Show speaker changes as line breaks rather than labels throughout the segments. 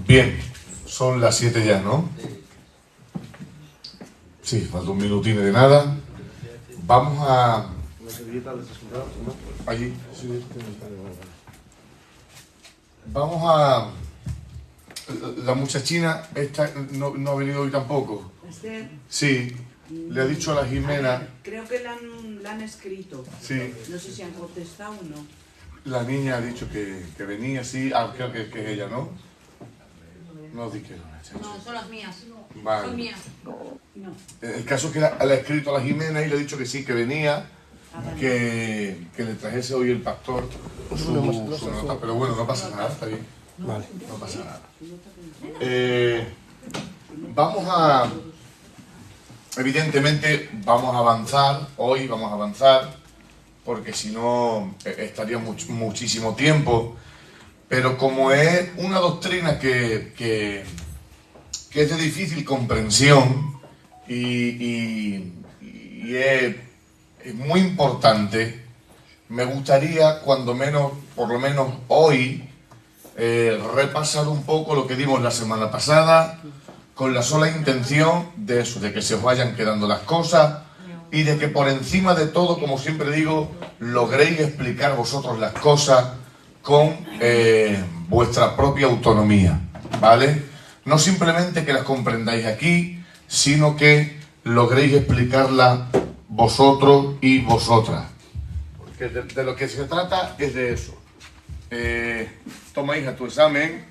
Bien, son las 7 ya, ¿no? Sí, falta un minutín de nada. Vamos a... Allí. Sí. Vamos a... La muchachina esta no ha venido hoy tampoco.
¿Esther?
Sí, le ha dicho a la Jimena...
Creo que la han escrito.
Sí.
No sé si han contestado o no.
La niña ha dicho que venía, sí. Creo que es ella, ¿no? No dijeron.
No, son las mías.
Vale.
Son mías.
No.
El caso es que le ha escrito a la Jimena y le ha dicho que sí, que venía,
Vale.
que le trajese hoy el pastor su nota. Pero bueno, no pasa nada, está bien.
Vale.
No pasa nada. Vamos a... Evidentemente vamos a avanzar, hoy vamos a avanzar, porque si no estaría muchísimo tiempo. Pero como es una doctrina que es de difícil comprensión y es muy importante, me gustaría, cuando menos, por lo menos hoy, repasar un poco lo que dimos la semana pasada, con la sola intención de eso, de que se os vayan quedando las cosas y de que por encima de todo, como siempre digo, logréis explicar vosotros las cosas con vuestra propia autonomía, ¿vale? No simplemente que las comprendáis aquí, sino que logréis explicarlas vosotros y vosotras. Porque de lo que se trata es de eso. Toma, hija, tu examen.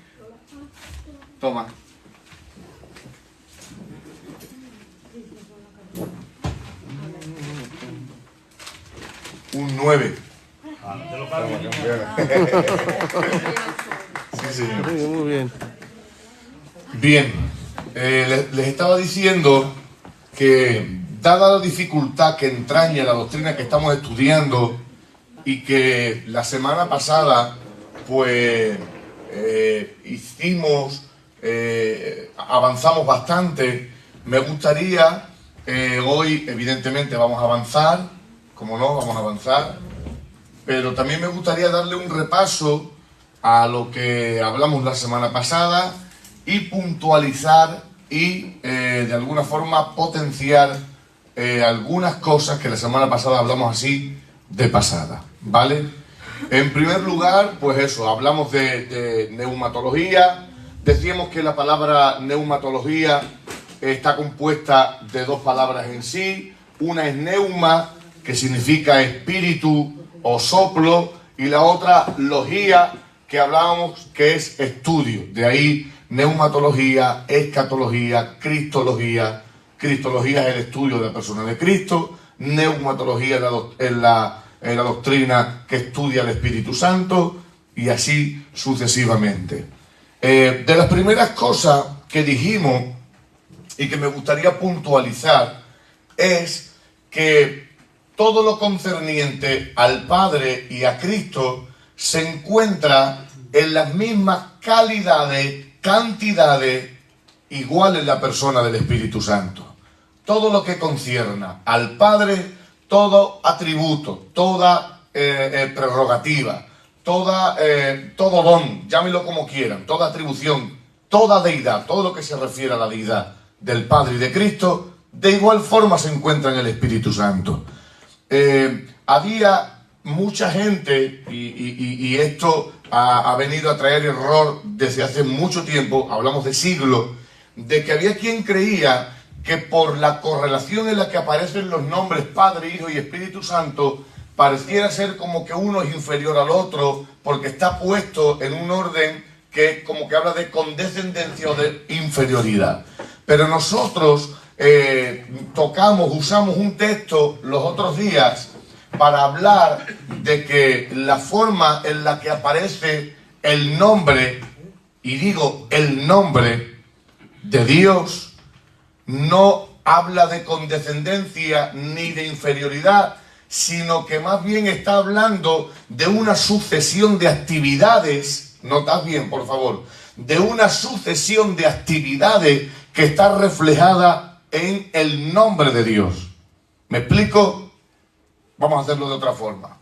Toma. Un 9. Sí, señor.
Muy bien.
Bien, les estaba diciendo que, dada la dificultad que entraña la doctrina que estamos estudiando y que la semana pasada, pues, avanzamos bastante, me gustaría, hoy evidentemente vamos a avanzar, como no, vamos a avanzar, pero también me gustaría darle un repaso a lo que hablamos la semana pasada y puntualizar y de alguna forma potenciar algunas cosas que la semana pasada hablamos así de pasada, ¿vale? En primer lugar, pues eso, hablamos de neumatología. Decíamos que la palabra neumatología está compuesta de dos palabras en sí. Una es neuma, que significa espíritu o soplo, y la otra logía, que hablábamos que es estudio. De ahí neumatología, escatología, cristología. Cristología es el estudio de la persona de Cristo. Neumatología es la doctrina que estudia el Espíritu Santo, y así sucesivamente. De las primeras cosas que dijimos y que me gustaría puntualizar es que todo lo concerniente al Padre y a Cristo se encuentra en las mismas calidades, cantidades, igual en la persona del Espíritu Santo. Todo lo que concierna al Padre, todo atributo, toda prerrogativa, todo don, llámelo como quieran, toda atribución, toda deidad, todo lo que se refiere a la deidad del Padre y de Cristo, de igual forma se encuentra en el Espíritu Santo. Había mucha gente, y esto ha venido a traer error desde hace mucho tiempo, hablamos de siglos, de que había quien creía que por la correlación en la que aparecen los nombres Padre, Hijo y Espíritu Santo, pareciera ser como que uno es inferior al otro, porque está puesto en un orden que como que habla de condescendencia o de inferioridad. Pero nosotros usamos un texto los otros días para hablar de que la forma en la que aparece el nombre, y digo el nombre de Dios, no habla de condescendencia ni de inferioridad, sino que más bien está hablando de una sucesión de actividades, notad bien por favor, de una sucesión de actividades que está reflejada en el nombre de Dios. ¿Me explico? Vamos a hacerlo de otra forma.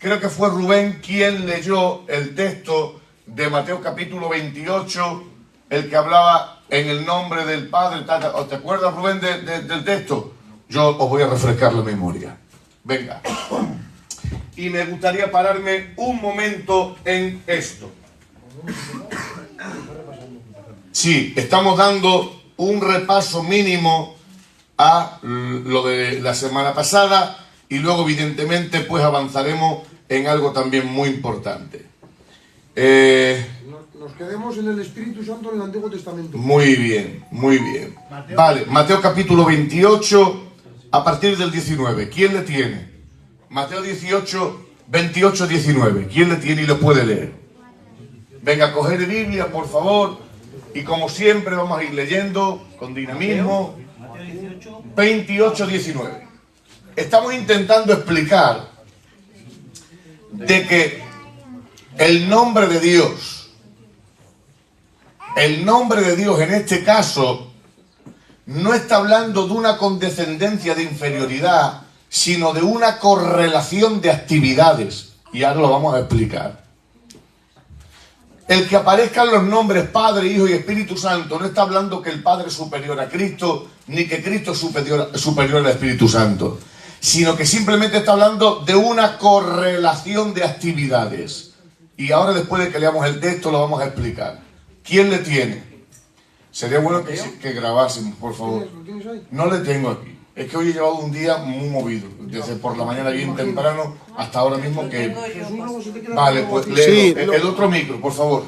creo que fue Rubén quien leyó el texto de Mateo capítulo 28, el que hablaba en el nombre del Padre. ¿Te acuerdas, Rubén, del texto? Yo os voy a refrescar la memoria. Venga. Y me gustaría pararme un momento en esto. Sí, estamos dando un repaso mínimo a lo de la semana pasada y luego evidentemente pues avanzaremos en algo también muy importante.
Nos quedemos en el Espíritu Santo en el Antiguo Testamento.
Muy bien, muy bien. Vale, Mateo capítulo 28 a partir del 19. ¿Quién le tiene? Mateo 18, 28, 19. ¿Quién le tiene y lo puede leer? Venga, coger Biblia, por favor. Y como siempre vamos a ir leyendo con dinamismo. 28, 19. Estamos intentando explicar de que el nombre de Dios en este caso no está hablando de una condescendencia de inferioridad, sino de una correlación de actividades. Y ahora lo vamos a explicar. El que aparezcan los nombres Padre, Hijo y Espíritu Santo no está hablando que el Padre es superior a Cristo, ni que Cristo es superior al Espíritu Santo, sino que simplemente está hablando de una correlación de actividades. Y ahora, después de que leamos el texto, lo vamos a explicar. ¿Quién le tiene? Sería bueno que grabásemos, por favor.
¿Lo tienes ahí?
No le tengo aquí. Es que hoy he llevado un día muy movido. Desde por la mañana bien temprano hasta ahora mismo que...
Jesús, luego se te queda
Vale,
como-
pues léelo.
Sí.
El otro micro, por favor.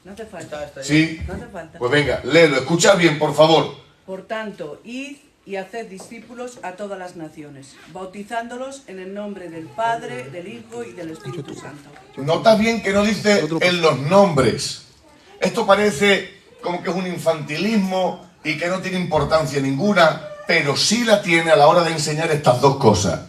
No hace falta.
Sí.
No hace falta.
Pues venga, léelo. Escucha bien, por favor.
Por tanto, id y haced discípulos a todas las naciones, bautizándolos en el nombre del Padre, del Hijo y del Espíritu Santo.
Notas bien que no dice en los nombres. Esto parece como que es un infantilismo y que no tiene importancia ninguna, pero sí la tiene a la hora de enseñar estas dos cosas.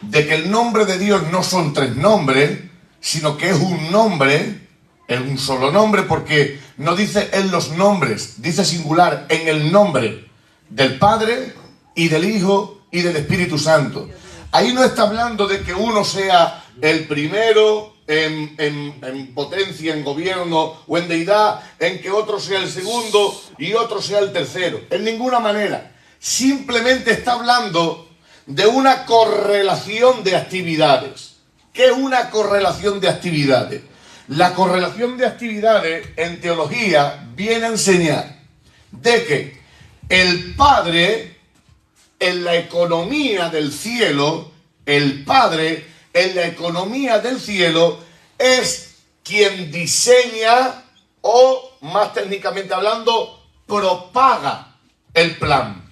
De que el nombre de Dios no son tres nombres, sino que es un nombre, es un solo nombre, porque no dice en los nombres, dice singular, en el nombre del Padre y del Hijo y del Espíritu Santo. Ahí no está hablando de que uno sea el primero en potencia, en gobierno o en deidad, en que otro sea el segundo y otro sea el tercero. En ninguna manera. Simplemente está hablando de una correlación de actividades. ¿Qué es una correlación de actividades? La correlación de actividades en teología viene a enseñar de que el Padre en la economía del cielo, el Padre en la economía del cielo es quien diseña o, más técnicamente hablando, propaga el plan.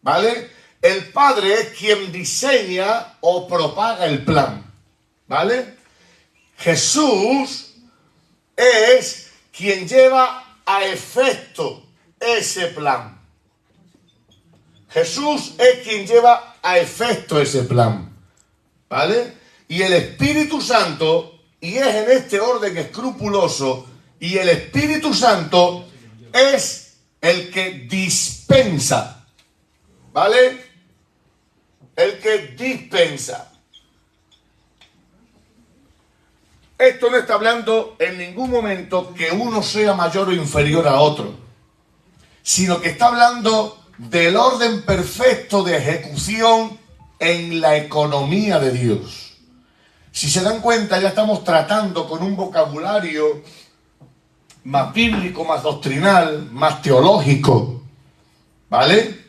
¿Vale? El Padre es quien diseña o propaga el plan. ¿Vale? Jesús es quien lleva a efecto ese plan. Jesús es quien lleva a efecto ese plan. ¿Vale? Y el Espíritu Santo, y es en este orden escrupuloso, y el Espíritu Santo es el que dispensa. ¿Vale? El que dispensa. Esto no está hablando en ningún momento que uno sea mayor o inferior a otro, sino que está hablando del orden perfecto de ejecución en la economía de Dios. Si se dan cuenta, ya estamos tratando con un vocabulario más bíblico, más doctrinal, más teológico. ¿Vale?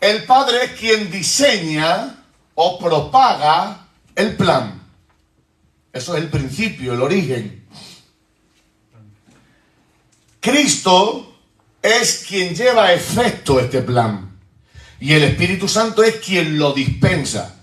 El Padre es quien diseña o propaga el plan. Eso es el principio, el origen. Cristo es quien lleva a efecto este plan. Y el Espíritu Santo es quien lo dispensa.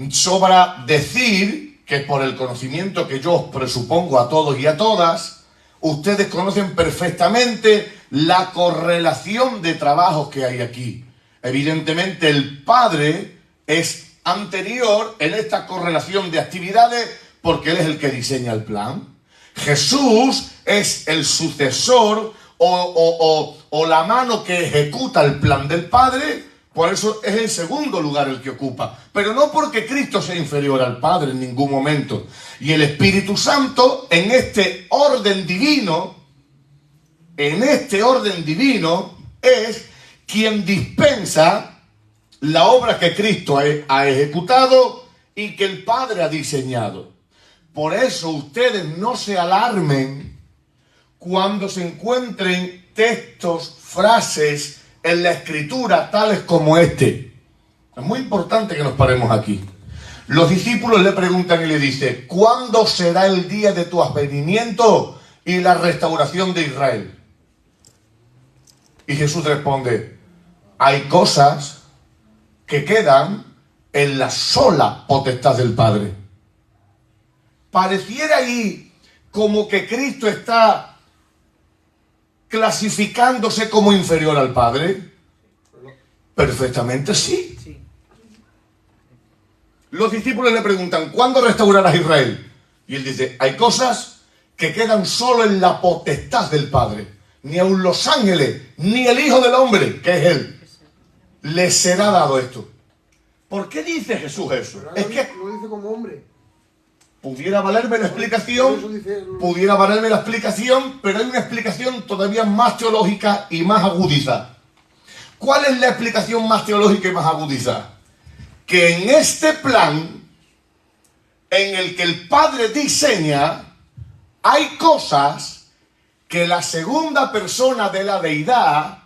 Sobra decir que por el conocimiento que yo os presupongo a todos y a todas, ustedes conocen perfectamente la correlación de trabajos que hay aquí. Evidentemente el Padre es anterior en esta correlación de actividades porque Él es el que diseña el plan. Jesús es el sucesor o la mano que ejecuta el plan del Padre Por eso es el segundo lugar el que ocupa. Pero no porque Cristo sea inferior al Padre en ningún momento. Y el Espíritu Santo, en este orden divino, es quien dispensa la obra que Cristo ha ejecutado y que el Padre ha diseñado. Por eso ustedes no se alarmen cuando se encuentren textos, frases en la Escritura tales como este. Es muy importante que nos paremos aquí. Los discípulos le preguntan y le dicen: ¿cuándo será el día de tu advenimiento y la restauración de Israel? Y Jesús responde: hay cosas que quedan en la sola potestad del Padre. Pareciera ahí como que Cristo está clasificándose como inferior al Padre. Perfectamente sí. Los discípulos le preguntan: ¿cuándo restaurarás a Israel? Y él dice: hay cosas que quedan solo en la potestad del Padre. Ni aun los ángeles, ni el Hijo del Hombre, que es Él, les será dado esto. ¿Por qué dice Jesús eso? Es que
lo dice como hombre.
pudiera valerme la explicación, pero hay una explicación todavía más teológica y más agudizada. ¿Cuál es la explicación más teológica y más agudizada? Que en este plan, en el que el Padre diseña, hay cosas que la segunda persona de la deidad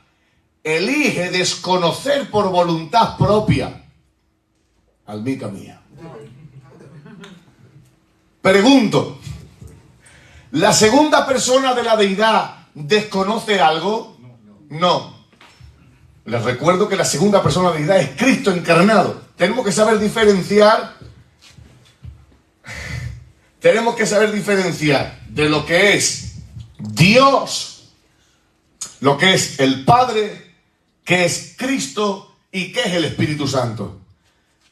elige desconocer por voluntad propia. Almica mía. Pregunto, ¿la segunda persona de la deidad desconoce algo? No. Les recuerdo que la segunda persona de la deidad es Cristo encarnado. Tenemos que saber diferenciar de lo que es Dios, lo que es el Padre, que es Cristo y que es el Espíritu Santo.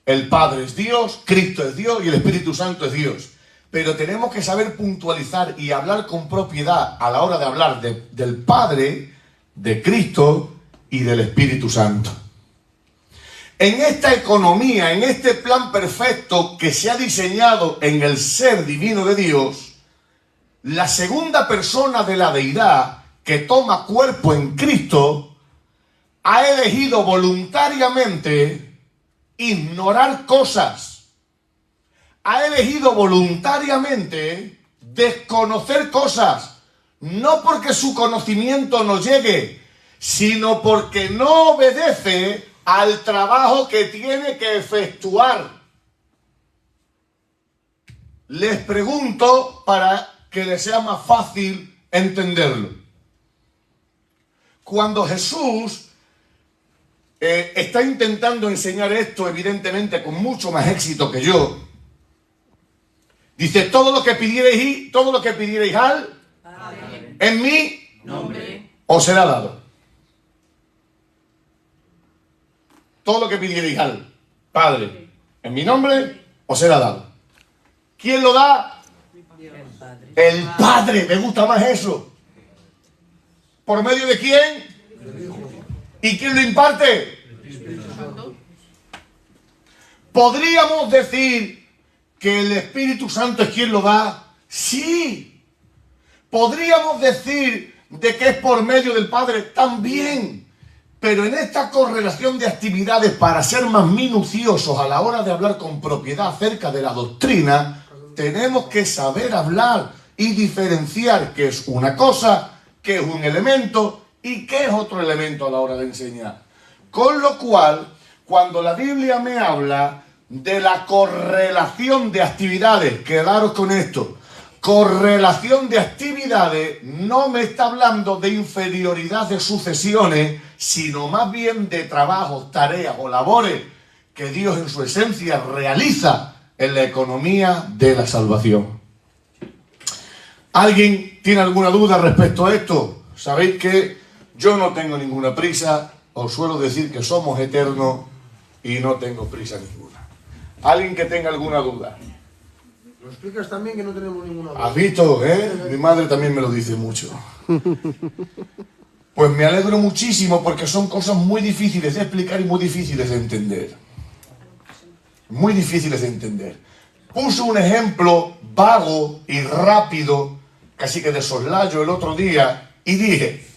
El Padre es Dios, Cristo es Dios y el Espíritu Santo es Dios. Pero tenemos que saber puntualizar y hablar con propiedad a la hora de hablar del Padre, de Cristo y del Espíritu Santo. En esta economía, en este plan perfecto que se ha diseñado en el ser divino de Dios, la segunda persona de la deidad que toma cuerpo en Cristo ha elegido voluntariamente ignorar cosas. Ha elegido voluntariamente desconocer cosas, no porque su conocimiento no llegue, sino porque no obedece al trabajo que tiene que efectuar. Les pregunto para que les sea más fácil entenderlo. Cuando Jesús está intentando enseñar esto, evidentemente con mucho más éxito que yo, dice: todo lo que pidierais al Padre en mi nombre os será dado. Todo lo que pidierais al Padre en mi nombre os será dado. ¿Quién lo da? El Padre. Me gusta más eso. ¿Por medio de quién? ¿Y quién lo imparte? ¿Podríamos decir que el Espíritu Santo es quien lo da? Sí. ¿Podríamos decir de que es por medio del Padre? También. Pero en esta correlación de actividades, para ser más minuciosos a la hora de hablar con propiedad acerca de la doctrina, tenemos que saber hablar y diferenciar qué es una cosa, qué es un elemento y qué es otro elemento a la hora de enseñar. Con lo cual, cuando la Biblia me habla de la correlación de actividades, quedaros con esto, correlación de actividades, no me está hablando de inferioridad de sucesiones, sino más bien de trabajos, tareas o labores que Dios en su esencia realiza en la economía de la salvación. ¿Alguien tiene alguna duda respecto a esto? Sabéis que yo no tengo ninguna prisa, os suelo decir que somos eternos y no tengo prisa ninguna. ¿Alguien que tenga alguna duda?
Lo explicas también que no tenemos ninguna duda.
¿Has visto? Mi madre también me lo dice mucho. Pues me alegro muchísimo porque son cosas muy difíciles de explicar y muy difíciles de entender. Muy difíciles de entender. Puse un ejemplo vago y rápido, casi que de soslayo el otro día, y dije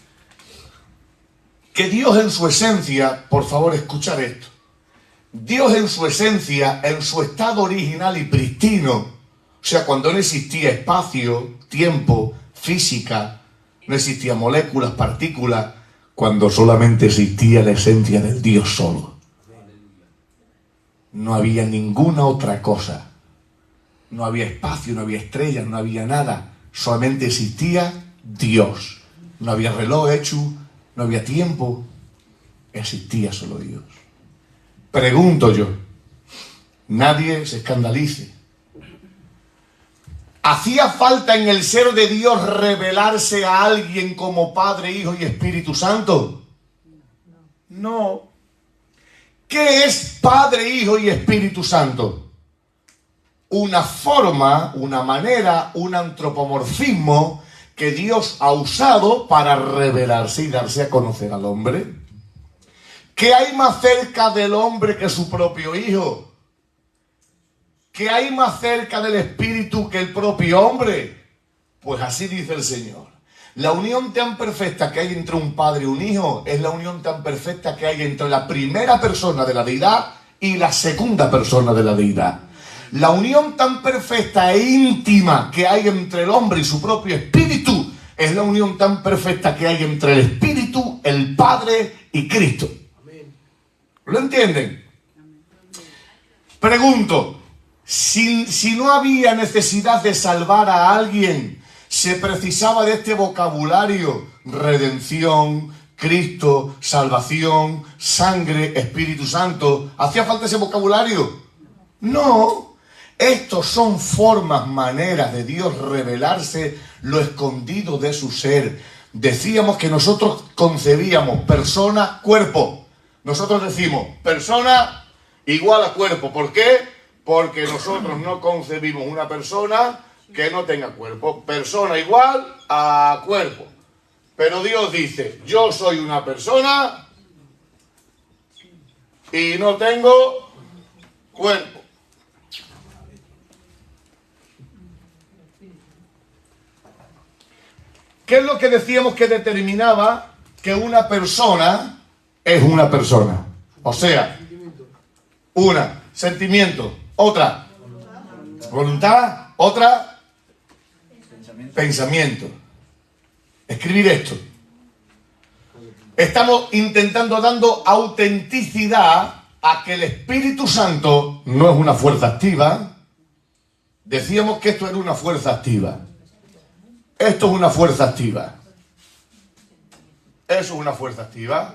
que Dios en su esencia, por favor escuchar esto, Dios en su esencia, en su estado original y pristino, o sea, cuando no existía espacio, tiempo, física, no existía moléculas, partículas, cuando solamente existía la esencia del Dios solo. No había ninguna otra cosa. No había espacio, no había estrellas, no había nada. Solamente existía Dios. No había reloj hecho, no había tiempo. Existía solo Dios. Pregunto yo, nadie se escandalice. ¿Hacía falta en el ser de Dios revelarse a alguien como Padre, Hijo y Espíritu Santo? No. ¿Qué es Padre, Hijo y Espíritu Santo? Una forma, una manera, un antropomorfismo que Dios ha usado para revelarse y darse a conocer al hombre. ¿Qué hay más cerca del hombre que su propio Hijo? ¿Qué hay más cerca del Espíritu que el propio hombre? Pues así dice el Señor. La unión tan perfecta que hay entre un padre y un hijo es la unión tan perfecta que hay entre la primera persona de la deidad y la segunda persona de la deidad. La unión tan perfecta e íntima que hay entre el hombre y su propio espíritu es la unión tan perfecta que hay entre el Espíritu, el Padre y Cristo. ¿Lo entienden? Pregunto. Si no había necesidad de salvar a alguien, se precisaba de este vocabulario: redención, Cristo, salvación, sangre, Espíritu Santo. ¿Hacía falta ese vocabulario? No. Estos son formas, maneras de Dios revelarse lo escondido de su ser. Decíamos que nosotros concebíamos persona, cuerpo. Nosotros decimos persona igual a cuerpo. ¿Por qué? Porque nosotros no concebimos una persona que no tenga cuerpo. Persona igual a cuerpo. Pero Dios dice, yo soy una persona y no tengo cuerpo. ¿Qué es lo que decíamos que determinaba que una persona es una persona? O sea, una, sentimiento. Otra, voluntad. Otra, pensamiento. Escribir esto. Estamos intentando dando autenticidad a que el Espíritu Santo no es una fuerza activa. Decíamos que esto era una fuerza activa. Esto es una fuerza activa. Eso es una fuerza activa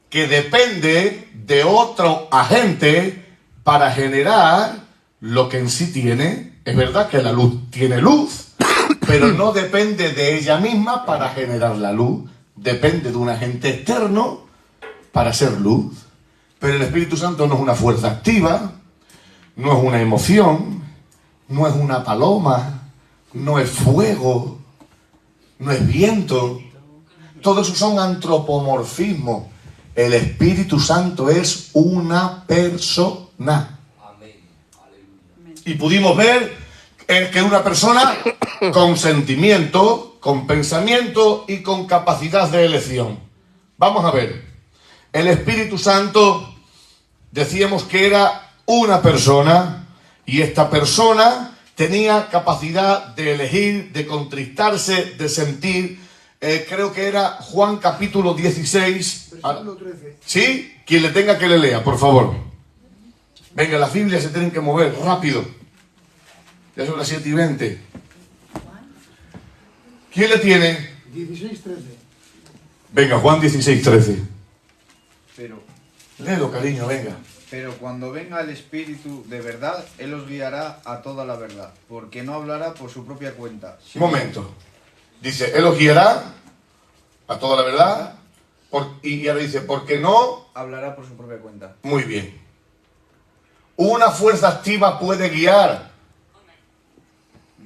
que depende de otro agente para generar lo que en sí tiene. Es verdad que la luz tiene luz, pero no depende de ella misma para generar la luz. Depende de un agente externo para ser luz. Pero el Espíritu Santo no es una fuerza activa, no es una emoción, no es una paloma, no es fuego, no es viento. Todo eso son antropomorfismos. El Espíritu Santo es una persona. Y pudimos ver que una persona con sentimiento, con pensamiento y con capacidad de elección. Vamos a ver. El Espíritu Santo, decíamos que era una persona, y esta persona tenía capacidad de elegir, de contristarse, de sentir. Creo que era Juan capítulo 16.
Versículo 13.
¿Sí? Quien le tenga que le lea, por favor. Venga, las Biblias se tienen que mover rápido. Ya son las 7:20. ¿Quién le tiene?
16, 13.
Venga, Juan 16:13.
Pero,
Léelo, cariño, venga.
pero cuando venga el Espíritu de verdad, Él os guiará a toda la verdad, porque no hablará por su propia cuenta.
Un momento. Dice, Él os guiará a toda la verdad. Y ahora dice, porque no.
Hablará por su propia cuenta.
Muy bien. Una fuerza activa puede guiar.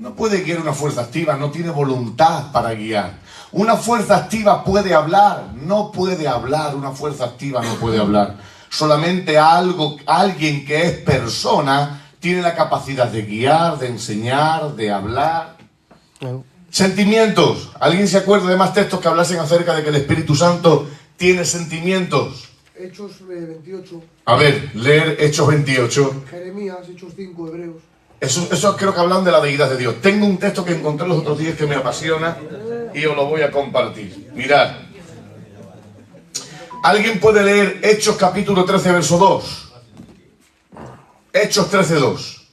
no puede guiar una fuerza activa, no tiene voluntad para guiar. Una fuerza activa puede hablar, no puede hablar, una fuerza activa no puede hablar. Solamente alguien que es persona tiene la capacidad de guiar, de enseñar, de hablar. Sentimientos. ¿Alguien se acuerda de más textos que hablasen acerca de que el Espíritu Santo tiene sentimientos?
Hechos 28,
A ver, leer Hechos 28.
Jeremías, Hechos 5, Hebreos.
Eso creo que hablan de la deidad de Dios. Tengo un texto que encontré los otros días que me apasiona y os lo voy a compartir. Mirad. ¿Alguien puede leer Hechos capítulo 13, verso 2? Hechos 13, 2.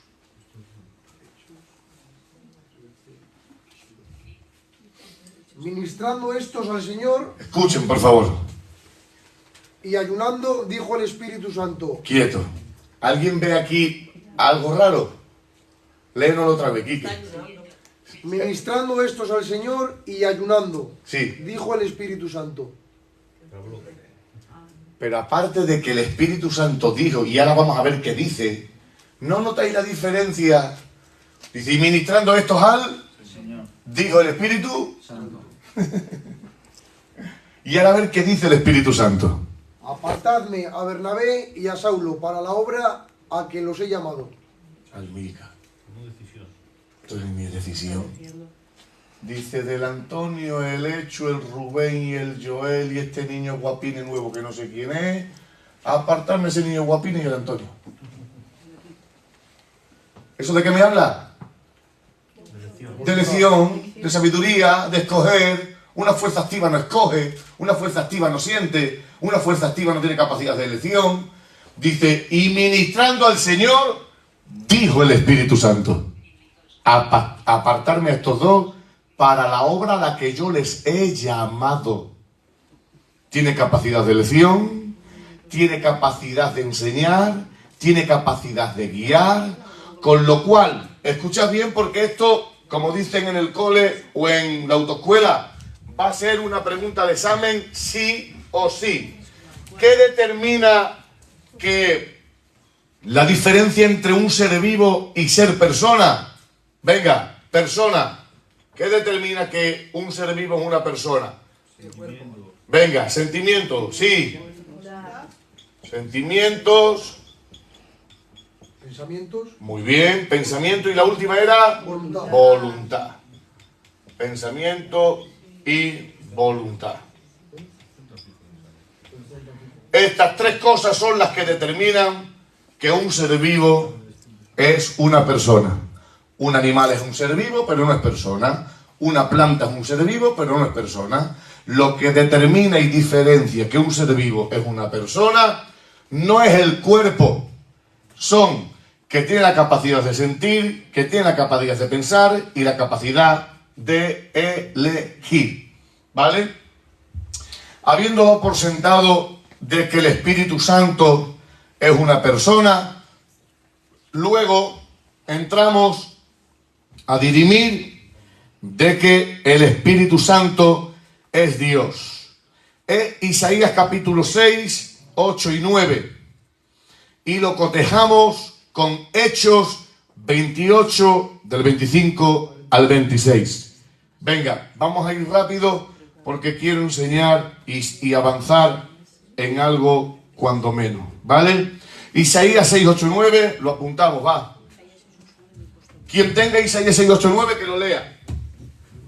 Ministrando estos al Señor
Escuchen, por favor.
y ayunando, dijo el Espíritu Santo.
Quieto. ¿Alguien ve aquí algo raro? Léenoslo otra vez, Quique.
Ministrando estos al Señor y ayunando,
Sí.
dijo el Espíritu Santo.
Pero aparte de que el Espíritu Santo dijo, y ahora vamos a ver qué dice, ¿no notáis la diferencia? Dice, y ministrando estos al, dijo el Espíritu
Santo.
Y ahora a ver qué dice el Espíritu Santo.
Apartadme a Bernabé y a Saulo para la obra a que los he llamado.
Almica. Esto es mi decisión. Dice del Antonio, el Hecho, el Rubén y el Joel y este niño guapín nuevo que no sé quién es. Apartarme ese niño guapín y el Antonio. ¿Eso de qué me habla? De elección, de sabiduría, de escoger. Una fuerza activa no escoge, una fuerza activa no siente, una fuerza activa no tiene capacidad de elección. Dice, y ministrando al Señor, dijo el Espíritu Santo, apartarme a estos dos para la obra a la que yo les he llamado. Tiene capacidad de elección, tiene capacidad de enseñar, tiene capacidad de guiar, con lo cual, escuchad bien porque esto, como dicen en el cole o en la autoescuela, va a ser una pregunta de examen sí o sí. ¿Qué determina que la diferencia entre un ser vivo y ser persona? Venga, persona. ¿Qué determina que un ser vivo es una persona? Venga, sentimientos, sí. Sentimientos.
Pensamientos.
Muy bien, pensamiento y la última era
Voluntad.
voluntad. Pensamiento y voluntad. Estas tres cosas son las que determinan que un ser vivo es una persona. Un animal es un ser vivo, pero no es persona. Una planta es un ser vivo, pero no es persona. Lo que determina y diferencia que un ser vivo es una persona no es el cuerpo. Son que tiene la capacidad de sentir, que tiene la capacidad de pensar y la capacidad de elegir. ¿Vale? Habiendo dado por sentado de que el Espíritu Santo es una persona, luego entramos a dirimir de que el Espíritu Santo es Dios. Es Isaías capítulo 6, 8 y 9. Y lo cotejamos con Hechos 28, del 25 al 26. Venga, vamos a ir rápido porque quiero enseñar y avanzar en algo cuando menos, ¿vale? Isaías 6, 8, 9, lo apuntamos, va. Quien tenga Isaías 6, 8, 9, que lo lea.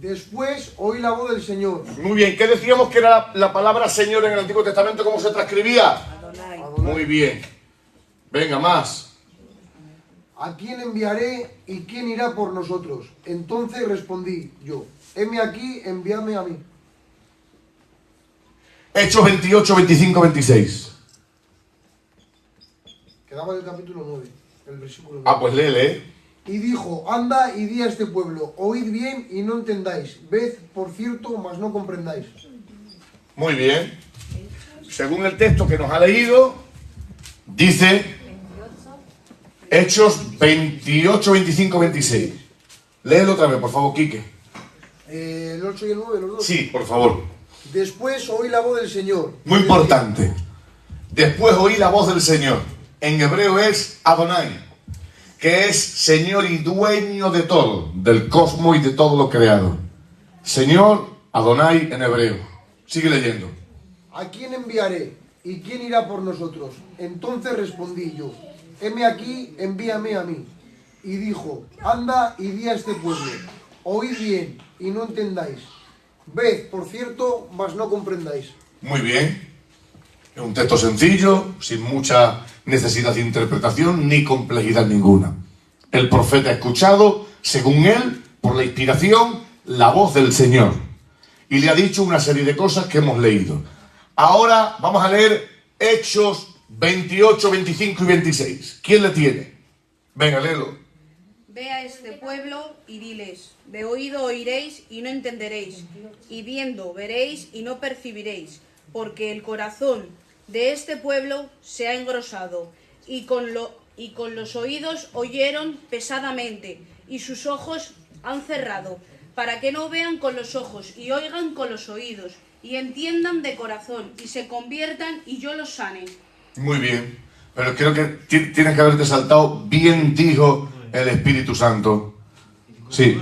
Después oí la voz del Señor.
Muy bien, ¿qué decíamos que era la palabra Señor en el Antiguo Testamento? ¿Cómo se transcribía?
Adonai.
Muy bien. Venga, más.
¿A quién enviaré y quién irá por nosotros? Entonces respondí yo, heme aquí, envíame a mí.
Hechos 28, 25, 26.
Quedaba del capítulo 9, el versículo 9.
Ah, pues léele.
Y dijo, anda y di a este pueblo, oíd bien y no entendáis, ved por cierto, mas no comprendáis.
Muy bien. Según el texto que nos ha leído, dice Hechos 28, 25, 26. Léelo otra vez, por favor, Quique.
El 8 y el 9, los dos.
Sí, por favor.
Después oí la voz del Señor.
Muy importante. Después oí la voz del Señor. En hebreo es Adonai. que es Señor y dueño de todo, del cosmos y de todo lo creado. Señor, Adonai en hebreo. Sigue leyendo.
¿A quién enviaré? ¿Y quién irá por nosotros? Entonces respondí yo, heme aquí, envíame a mí. Y dijo, anda y di a este pueblo, oíd bien y no entendáis. Ved, por cierto, mas no comprendáis.
Muy bien. Es un texto sencillo, sin mucha necesidad de interpretación ni complejidad ninguna. El profeta ha escuchado, según él, por la inspiración, la voz del Señor. Y le ha dicho una serie de cosas que hemos leído. Ahora vamos a leer Hechos 28, 25 y 26. ¿Quién le tiene? Venga, léelo.
Ve a este pueblo y diles, de oído oiréis y no entenderéis, y viendo veréis y no percibiréis, porque el corazón de este pueblo se ha engrosado, y con los oídos oyeron pesadamente, y sus ojos han cerrado, para que no vean con los ojos y oigan con los oídos, y entiendan de corazón, y se conviertan y yo los sane.
Muy bien. Pero creo que tienes que haberte saltado, bien dijo el Espíritu Santo. Sí.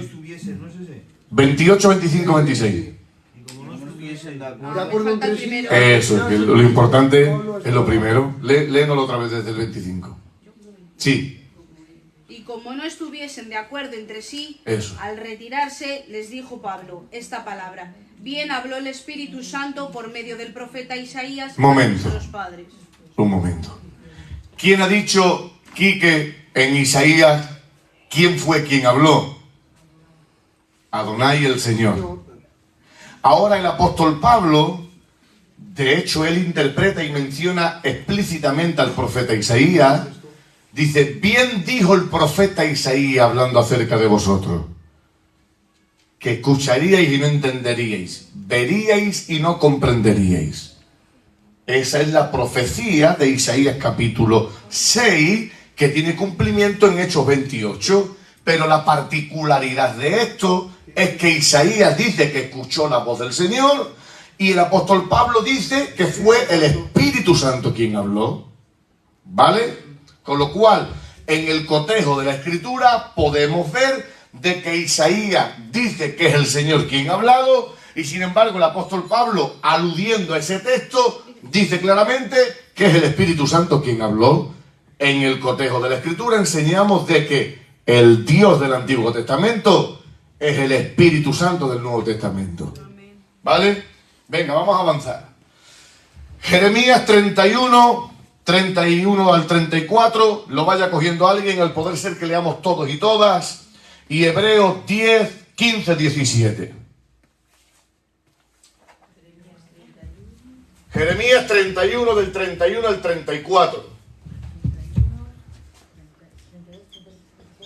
28, 25, 26.
De
De
acuerdo.
acuerdo entre sí.
Eso, que lo importante es lo primero. Léenoslo otra vez desde el 25. Sí.
Y como no estuviesen de acuerdo entre sí,
Eso.
al retirarse les dijo Pablo esta palabra. Bien habló el Espíritu Santo por medio del profeta Isaías a
Momento.
nuestros padres.
Un momento. ¿Quién ha dicho, Quique, en Isaías, quién fue quien habló? Adonai el Señor. Ahora el apóstol Pablo, de hecho, él interpreta y menciona explícitamente al profeta Isaías. Dice, bien dijo el profeta Isaías hablando acerca de vosotros, que escucharíais y no entenderíais, veríais y no comprenderíais. Esa es la profecía de Isaías capítulo 6, que tiene cumplimiento en Hechos 28, pero la particularidad de esto es que Isaías dice que escuchó la voz del Señor y el apóstol Pablo dice que fue el Espíritu Santo quien habló. ¿Vale? Con lo cual, en el cotejo de la Escritura podemos ver de que Isaías dice que es el Señor quien ha hablado y sin embargo el apóstol Pablo, aludiendo a ese texto, dice claramente que es el Espíritu Santo quien habló. En el cotejo de la Escritura enseñamos de que el Dios del Antiguo Testamento es el Espíritu Santo del Nuevo Testamento. ¿Vale? Venga, vamos a avanzar. Jeremías 31 al 34, lo vaya cogiendo alguien, al poder ser que leamos todos y todas. Y Hebreos 10, 15, 17. Jeremías 31 del 31 al 34.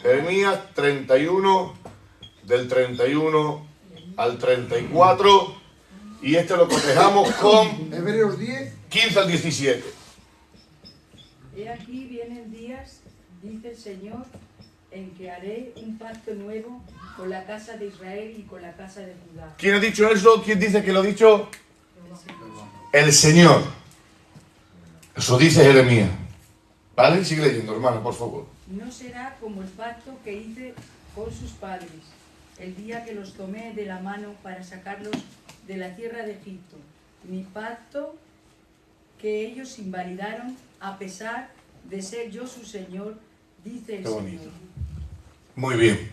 Jeremías 31 del 31 al 34. Y este lo cotejamos con
Hebreos 10.
15 al 17.
He aquí vienen días, dice el Señor, en que haré un pacto nuevo con la casa de Israel y con la casa de Judá.
¿Quién ha dicho eso? ¿Quién dice que lo ha dicho? El Señor. Eso dice Jeremías. ¿Vale? Sigue leyendo, hermano, por favor.
No será como el pacto que hice con sus padres, el día que los tomé de la mano para sacarlos de la tierra de Egipto, mi pacto que ellos invalidaron a pesar de ser yo su Señor, dice el
Qué bonito.
Señor.
Muy bien.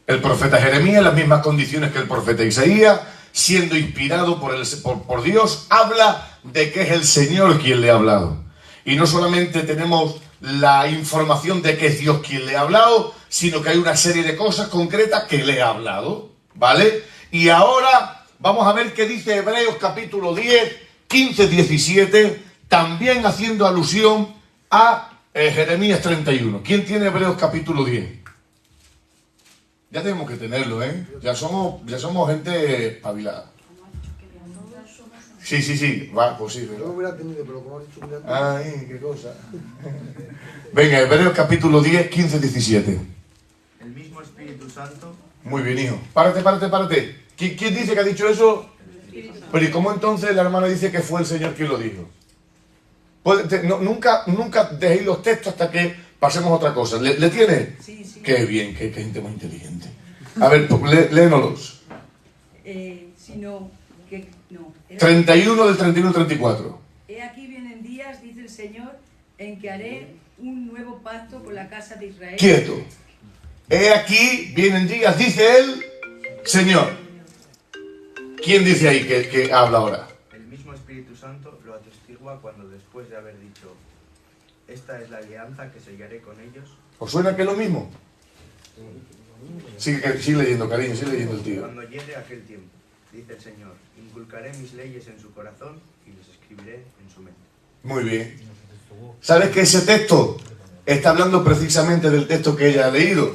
El profeta Jeremías, en las mismas condiciones que el profeta Isaías, siendo inspirado por Dios, habla de que es el Señor quien le ha hablado. Y no solamente tenemos la información de que es Dios quien le ha hablado, sino que hay una serie de cosas concretas que le ha hablado. ¿Vale? Y ahora vamos a ver qué dice Hebreos capítulo 10, 15, 17, también haciendo alusión a Jeremías 31. ¿Quién tiene Hebreos capítulo 10? Ya tenemos que tenerlo, ¿eh? Ya somos gente espabilada. Sí. Va, pues sí.
Yo lo hubiera tenido, pero como has dicho,
Ay, qué cosa. Venga, Hebreos capítulo 10, 15, 17.
El mismo Espíritu Santo.
Muy bien, hijo. Párate. ¿Quién dice que ha dicho eso? Pero ¿y cómo entonces la hermana dice que fue el Señor quien lo dijo? Nunca dejéis los textos hasta que pasemos a otra cosa. ¿Le tiene?
Sí, sí.
Qué bien, qué gente más inteligente. A ver, léenos.
Sino que no.
31 del 31 al 34.
He aquí vienen días, dice el Señor, en que haré un nuevo pacto con la casa de Israel.
Quieto. He aquí vienen días, dice el Señor. ¿Quién dice ahí que habla ahora?
El mismo Espíritu Santo lo atestigua cuando después de haber dicho: esta es la alianza que sellaré con ellos.
¿Os suena que es lo mismo? Sigue leyendo, cariño, sigue leyendo el tío.
Cuando llegue aquel tiempo, dice el Señor, inculcaré mis leyes en su corazón y les escribiré en su mente.
Muy bien. ¿Sabes que ese texto está hablando precisamente del texto que ella ha leído?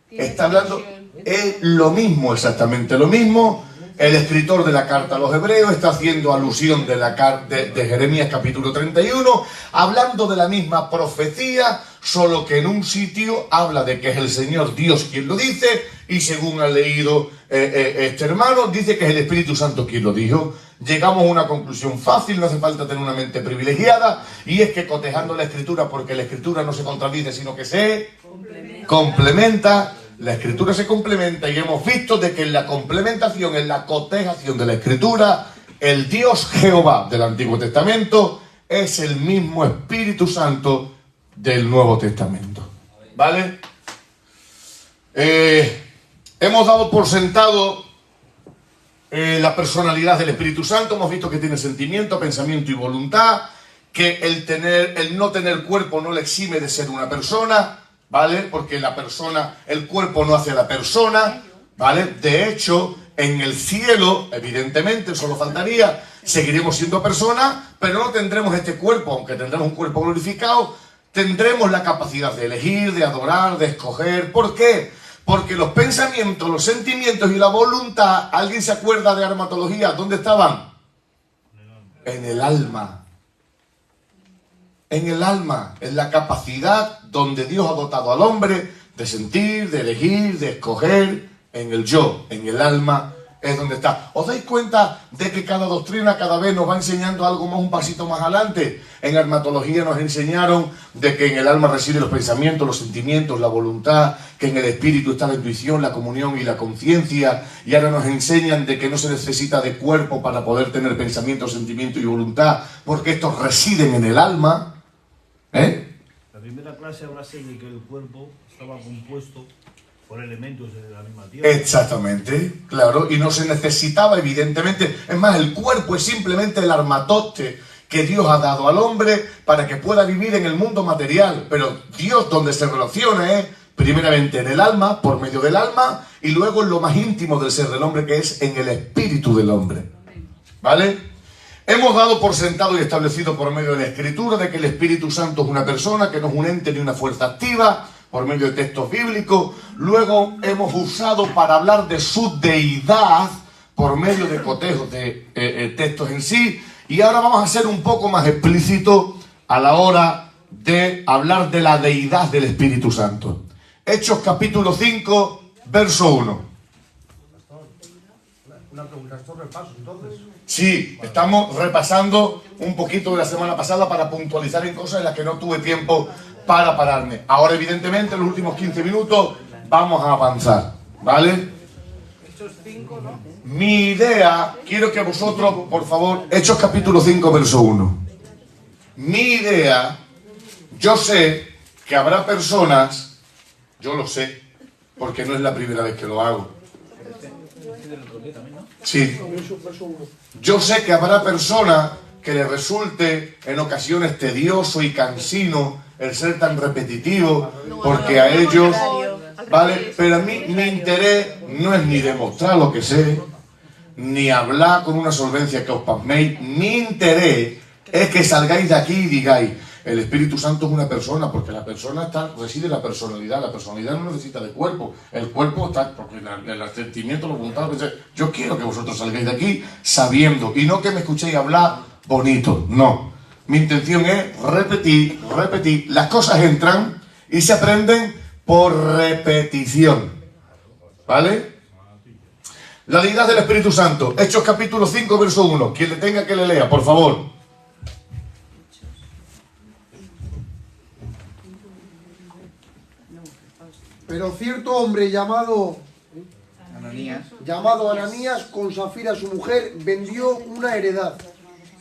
Está hablando, es lo mismo, exactamente lo mismo. El escritor de la carta a los hebreos está haciendo alusión de Jeremías capítulo 31, hablando de la misma profecía, solo que en un sitio habla de que es el Señor Dios quien lo dice, y según ha leído este hermano, dice que es el Espíritu Santo quien lo dijo. Llegamos a una conclusión fácil, no hace falta tener una mente privilegiada, y es que cotejando la Escritura, porque la Escritura no se contradice, sino que se complementa. La Escritura se complementa y hemos visto de que en la complementación, en la cotejación de la Escritura, el Dios Jehová del Antiguo Testamento es el mismo Espíritu Santo del Nuevo Testamento. ¿Vale? Hemos dado por sentado la personalidad del Espíritu Santo. Hemos visto que tiene sentimiento, pensamiento y voluntad, que el no tener cuerpo no le exime de ser una persona, ¿vale? Porque la persona, el cuerpo no hace a la persona, ¿vale? De hecho, en el cielo, evidentemente, solo faltaría, seguiremos siendo personas, pero no tendremos este cuerpo, aunque tendremos un cuerpo glorificado, tendremos la capacidad de elegir, de adorar, de escoger. ¿Por qué? Porque los pensamientos, los sentimientos y la voluntad, ¿alguien se acuerda de armatología? ¿Dónde estaban? En el alma. En el alma, en la capacidad donde Dios ha dotado al hombre de sentir, de elegir, de escoger, en el yo, en el alma, es donde está. ¿Os dais cuenta de que cada doctrina cada vez nos va enseñando algo más, un pasito más adelante? En armatología nos enseñaron de que en el alma residen los pensamientos, los sentimientos, la voluntad, que en el espíritu está la intuición, la comunión y la conciencia, y ahora nos enseñan de que no se necesita de cuerpo para poder tener pensamiento, sentimiento y voluntad, porque estos residen en el alma.
La primera clase hablaste de que el cuerpo estaba compuesto por elementos de la misma tierra.
Exactamente, claro, y no se necesitaba, evidentemente. Es más, el cuerpo es simplemente el armatoste que Dios ha dado al hombre para que pueda vivir en el mundo material. Pero Dios, donde se relaciona, es primeramente en el alma, por medio del alma, y luego en lo más íntimo del ser del hombre, que es en el espíritu del hombre. ¿Vale? Hemos dado por sentado y establecido por medio de la Escritura de que el Espíritu Santo es una persona, que no es un ente ni una fuerza activa, por medio de textos bíblicos. Luego hemos usado para hablar de su deidad, por medio de cotejos de textos en sí. Y ahora vamos a ser un poco más explícitos a la hora de hablar de la deidad del Espíritu Santo. Hechos capítulo 5, verso 1.
Una pregunta, ¿estos repasos entonces?
Sí, estamos repasando un poquito de la semana pasada para puntualizar en cosas en las que no tuve tiempo para pararme. Ahora, evidentemente, en los últimos 15 minutos vamos a avanzar, ¿vale? Mi idea, quiero que vosotros, por favor, Hechos capítulo 5, verso 1. Mi idea, yo sé que habrá personas, yo lo sé, porque no es la primera vez que lo hago. Sí. Yo sé que habrá personas que les resulte en ocasiones tedioso y cansino el ser tan repetitivo, porque a ellos, ¿vale? Pero a mí mi interés no es ni demostrar lo que sé, ni hablar con una solvencia que os pasméis. Mi interés es que salgáis de aquí y digáis: el Espíritu Santo es una persona, porque la persona reside en la personalidad no necesita de cuerpo, el cuerpo está, porque el sentimiento, la voluntad, yo quiero que vosotros salgáis de aquí sabiendo, y no que me escuchéis hablar bonito, no. Mi intención es repetir, las cosas entran y se aprenden por repetición, ¿vale? La deidad del Espíritu Santo, Hechos capítulo 5, verso 1, quien le tenga que le lea, por favor.
Pero cierto hombre llamado Ananías, con Safira su mujer, vendió una heredad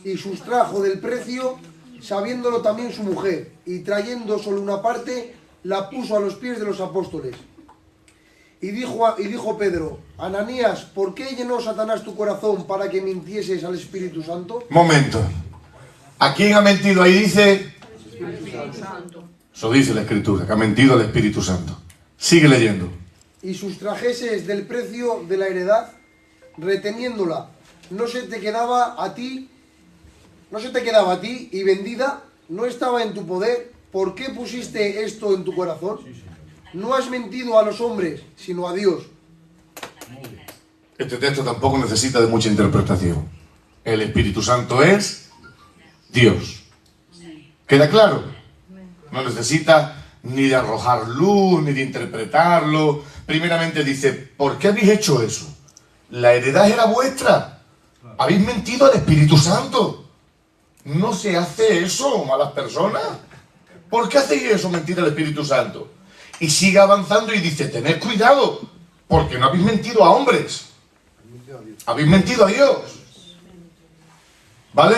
y sustrajo del precio, sabiéndolo también su mujer, y trayendo solo una parte, la puso a los pies de los apóstoles. Y dijo Pedro: Ananías, ¿por qué llenó Satanás tu corazón para que mintieses al Espíritu Santo?
Momento. ¿A quién ha mentido? Ahí dice... Eso dice la Escritura, que ha mentido al Espíritu Santo. Sigue leyendo.
Y sustrajeses del precio de la heredad, reteniéndola, no se te quedaba a ti, y vendida, no estaba en tu poder. ¿Por qué pusiste esto en tu corazón? No has mentido a los hombres, sino a Dios.
Este texto tampoco necesita de mucha interpretación. El Espíritu Santo es Dios. ¿Queda claro? No necesita ni de arrojar luz, ni de interpretarlo. Primeramente dice: ¿por qué habéis hecho eso? La heredad era vuestra. Habéis mentido al Espíritu Santo. No se hace eso, malas personas. ¿Por qué hacéis eso, mentir al Espíritu Santo? Y sigue avanzando y dice: tened cuidado, porque no habéis mentido a hombres. Habéis mentido a Dios. ¿Vale?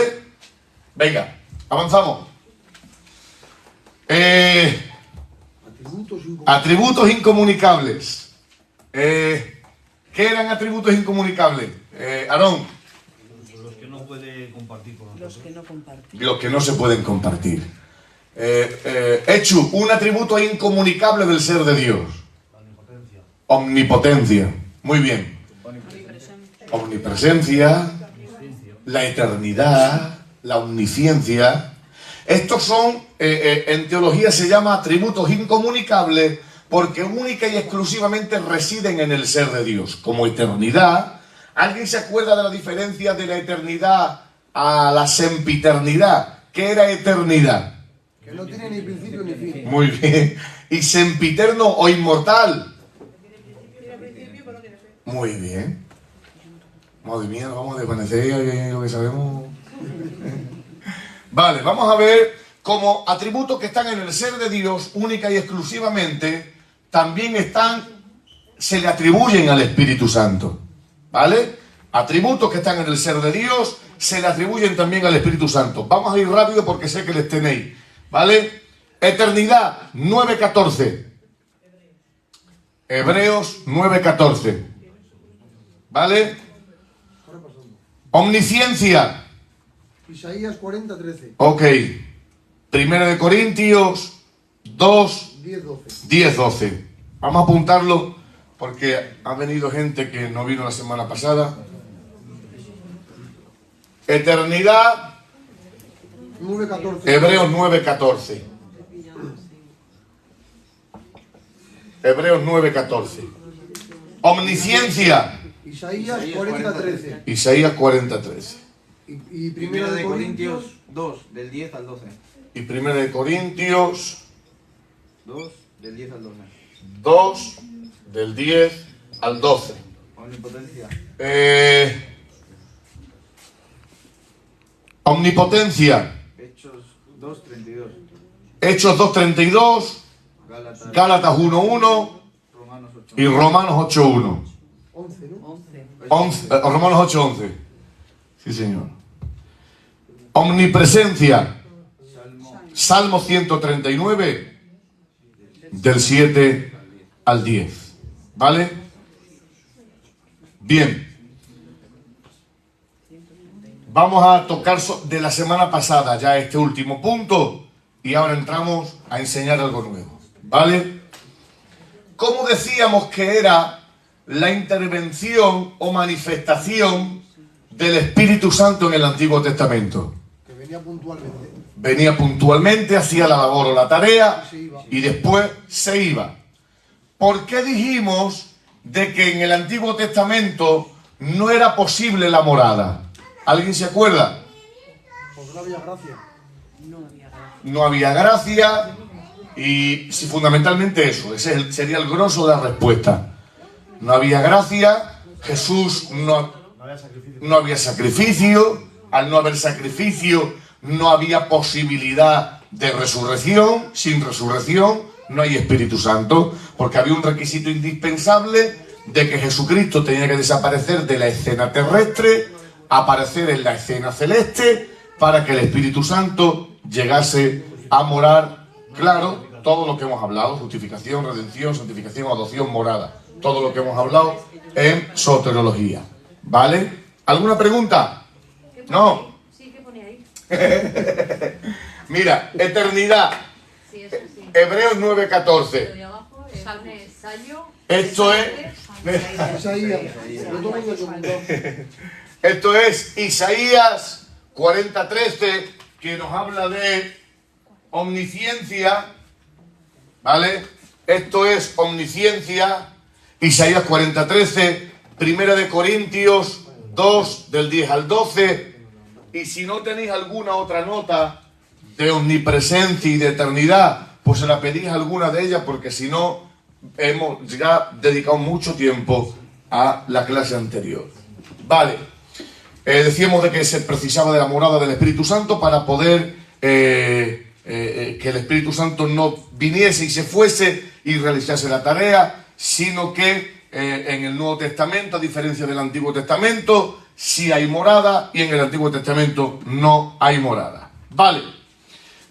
Venga, avanzamos. Atributos incomunicables. ¿Qué eran atributos incomunicables? Aarón.
Los que no puede compartir con nosotros.
Los que no comparten.
Los que no se pueden compartir. Hecho, un atributo incomunicable del ser de Dios. Omnipotencia. Muy bien. Omnipresencia, la eternidad, la omnisciencia. Estos son, en teología se llama atributos incomunicables porque única y exclusivamente residen en el ser de Dios. Como eternidad. ¿Alguien se acuerda de la diferencia de la eternidad a la sempiternidad? ¿Qué era eternidad?
Que no tiene ni principio ni fin.
Muy bien. ¿Y sempiterno o inmortal? Muy bien. Madre mía, nos vamos a desvanecer lo que sabemos. Vale, vamos a ver como atributos que están en el ser de Dios única y exclusivamente, también se le atribuyen al Espíritu Santo. ¿Vale? Atributos que están en el ser de Dios se le atribuyen también al Espíritu Santo. Vamos a ir rápido porque sé que les tenéis. ¿Vale? Eternidad, 9:14. Hebreos 9:14. ¿Vale? Omnisciencia.
Isaías 40:13.
Ok. Primera de Corintios 2, 10-12. Vamos a apuntarlo porque ha venido gente que no vino la semana pasada. Eternidad.
9:14.
Hebreos 9:14. Hebreos 9:14. Omnisciencia.
Isaías 40:13.
Isaías 40:13.
Y primera de Corintios
2, del 10 al 12.
Y primera de Corintios
2, del 10 al 12.
2, del 10 al 12.
Omnipotencia.
Omnipotencia.
Hechos 2:32.
Hechos 2:32. Gálatas 1:1.
Romanos 8.
Y Romanos 8:1.
11, ¿no?
11, Romanos 8:11. Sí, señor. Omnipresencia. Salmo 139, del 7 al 10. ¿Vale? Bien. Vamos a tocar de la semana pasada ya este último punto y ahora entramos a enseñar algo nuevo. ¿Vale? ¿Cómo decíamos que era la intervención o manifestación del Espíritu Santo en el Antiguo Testamento?
Que venía puntualmente.
Venía puntualmente, hacía la labor o la tarea y después se iba. ¿Por qué dijimos de que en el Antiguo Testamento no era posible la morada? ¿Alguien se acuerda?
Porque no había gracia.
No había gracia y fundamentalmente eso, ese sería el grosso de la respuesta. No había gracia, Jesús no había sacrificio, al no haber sacrificio no había posibilidad de resurrección, sin resurrección no hay Espíritu Santo, porque había un requisito indispensable de que Jesucristo tenía que desaparecer de la escena terrestre, aparecer en la escena celeste, para que el Espíritu Santo llegase a morar. Claro, todo lo que hemos hablado: justificación, redención, santificación, adopción, morada, todo lo que hemos hablado en soteriología. ¿Vale? ¿Alguna pregunta? No.
Sí, ¿qué pone ahí?
Mira, eternidad.
Sí, eso sí.
Hebreos 9:14.
De abajo pone Sallo.
Esto es...
Isaías. Lo tomo yo como un
Esto es Isaías 40:13, que nos habla de omnisciencia, ¿vale? Esto es omnisciencia. Isaías 40:13, Primera de Corintios 2, del 10 al 12. Y si no tenéis alguna otra nota de omnipresencia y de eternidad, pues se la pedís a alguna de ellas, porque si no, hemos ya dedicado mucho tiempo a la clase anterior. Vale. Decíamos de que se precisaba de la morada del Espíritu Santo para poder que el Espíritu Santo no viniese y se fuese y realizase la tarea, sino que en el Nuevo Testamento, a diferencia del Antiguo Testamento, sí hay morada, y en el Antiguo Testamento no hay morada. Vale.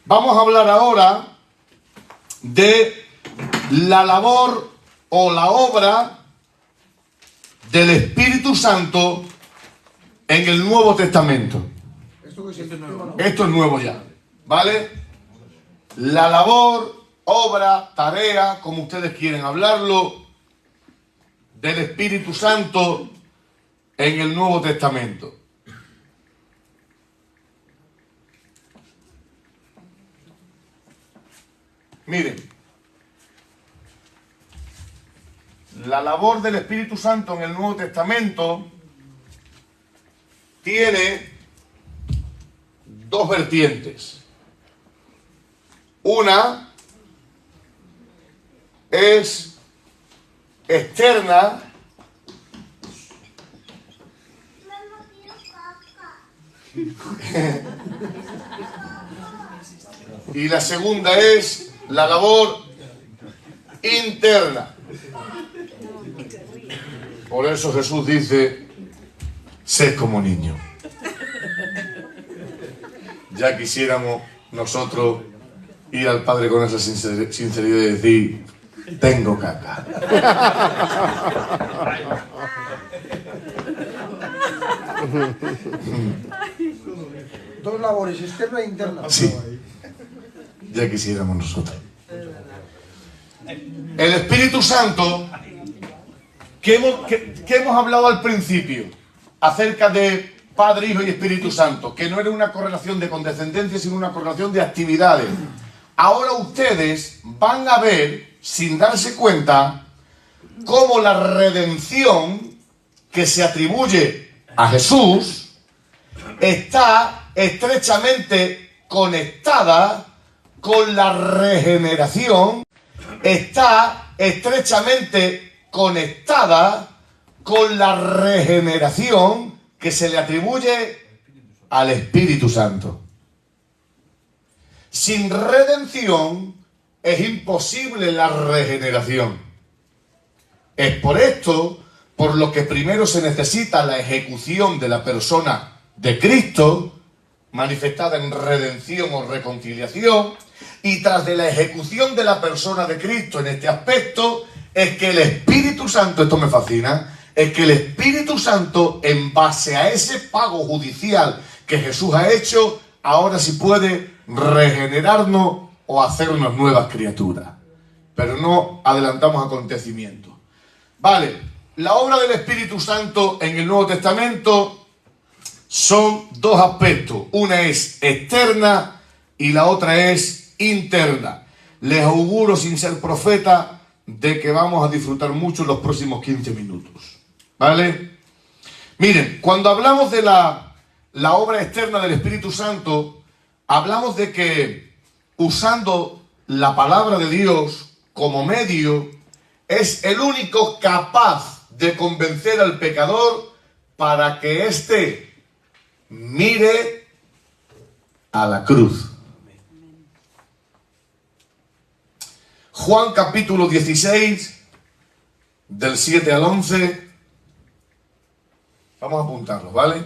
Vamos a hablar ahora de la labor o la obra del Espíritu Santo en el Nuevo Testamento. Esto es nuevo ya, ¿vale? La labor, obra, tarea, como ustedes quieren hablarlo, del Espíritu Santo en el Nuevo Testamento. Miren, la labor del Espíritu Santo en el Nuevo Testamento tiene dos vertientes. Una es externa y la segunda es la labor interna. Por eso Jesús dice: sed como niño. Ya quisiéramos nosotros ir al Padre con esa sinceridad y decir: tengo caca.
Dos labores, externa e interna.
Sí, ya quisiéramos nosotros. El Espíritu Santo, que hemos hablado al principio acerca de Padre, Hijo y Espíritu Santo, que no era una correlación de condescendencia, sino una correlación de actividades. Ahora ustedes van a ver, sin darse cuenta, cómo la redención que se atribuye a Jesús está estrechamente conectada con la regeneración, está estrechamente conectada con la regeneración que se le atribuye al Espíritu Santo. Sin redención es imposible la regeneración. Es por esto por lo que primero se necesita la ejecución de la persona de Cristo, manifestada en redención o reconciliación, y tras de la ejecución de la persona de Cristo en este aspecto, es que el Espíritu Santo, esto me fascina, es que el Espíritu Santo, en base a ese pago judicial que Jesús ha hecho, ahora sí puede regenerarnos o hacernos nuevas criaturas. Pero no adelantamos acontecimientos. Vale, la obra del Espíritu Santo en el Nuevo Testamento son dos aspectos. Una es externa y la otra es interna. Les auguro, sin ser profeta, de que vamos a disfrutar mucho los próximos 15 minutos. ¿Vale? Miren, cuando hablamos de la obra externa del Espíritu Santo, hablamos de que usando la palabra de Dios como medio, es el único capaz de convencer al pecador para que éste mire a la cruz. Juan capítulo 16, del 7 al 11. Vamos a apuntarlo, ¿vale?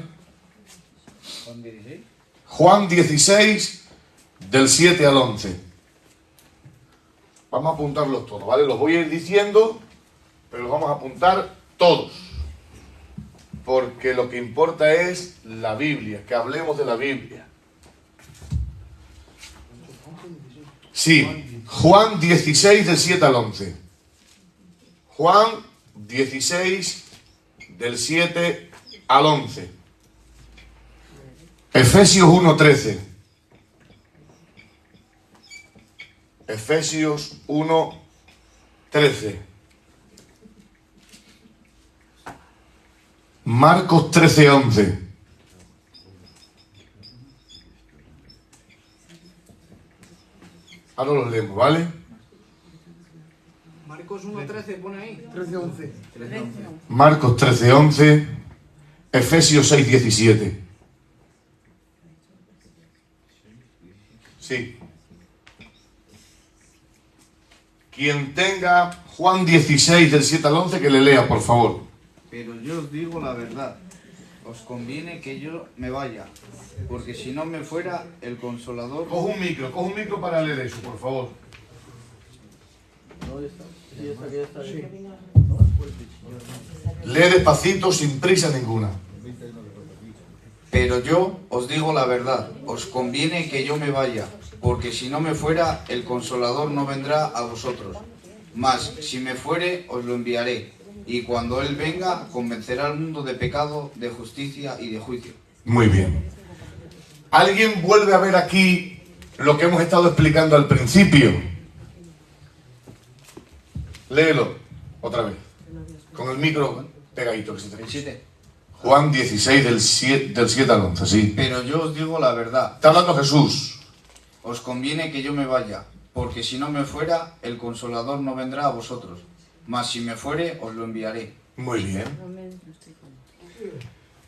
Juan 16.
Juan 16, del 7 al 11. Vamos a apuntarlos todos, ¿vale? Los voy a ir diciendo, pero los vamos a apuntar todos. Porque lo que importa es la Biblia, que hablemos de la Biblia. Sí, Juan 16, del 7 al 11. Juan 16, del 7 al 11. Efesios 1, 13. Efesios 1, 13. Marcos 13, 11. Ahora los leemos, ¿vale?
Marcos 1.13 pone ahí.
13:11.
Marcos 13, 11. Efesios 6, 17. Sí. Quien tenga Juan 16, del 7 al 11, que le lea, por favor.
Pero yo os digo la verdad, os conviene que yo me vaya, porque si no me fuera, el Consolador...
Coge un micro para leer eso, por favor. Lee despacito, sin prisa ninguna.
Pero yo os digo la verdad, os conviene que yo me vaya, porque si no me fuera, el Consolador no vendrá a vosotros. Mas, si me fuere, os lo enviaré, y cuando Él venga, convencerá al mundo de pecado, de justicia y de juicio.
Muy bien. ¿Alguien vuelve a ver aquí lo que hemos estado explicando al principio? Léelo otra vez, con el micro pegadito. Que se te...
El 7.
Juan 16, del 7 al 11, sí.
Pero yo os digo la verdad,
Está hablando Jesús.
os conviene que yo me vaya, porque si no me fuera, el Consolador no vendrá a vosotros. Mas si me fuere, os lo enviaré.
Muy bien.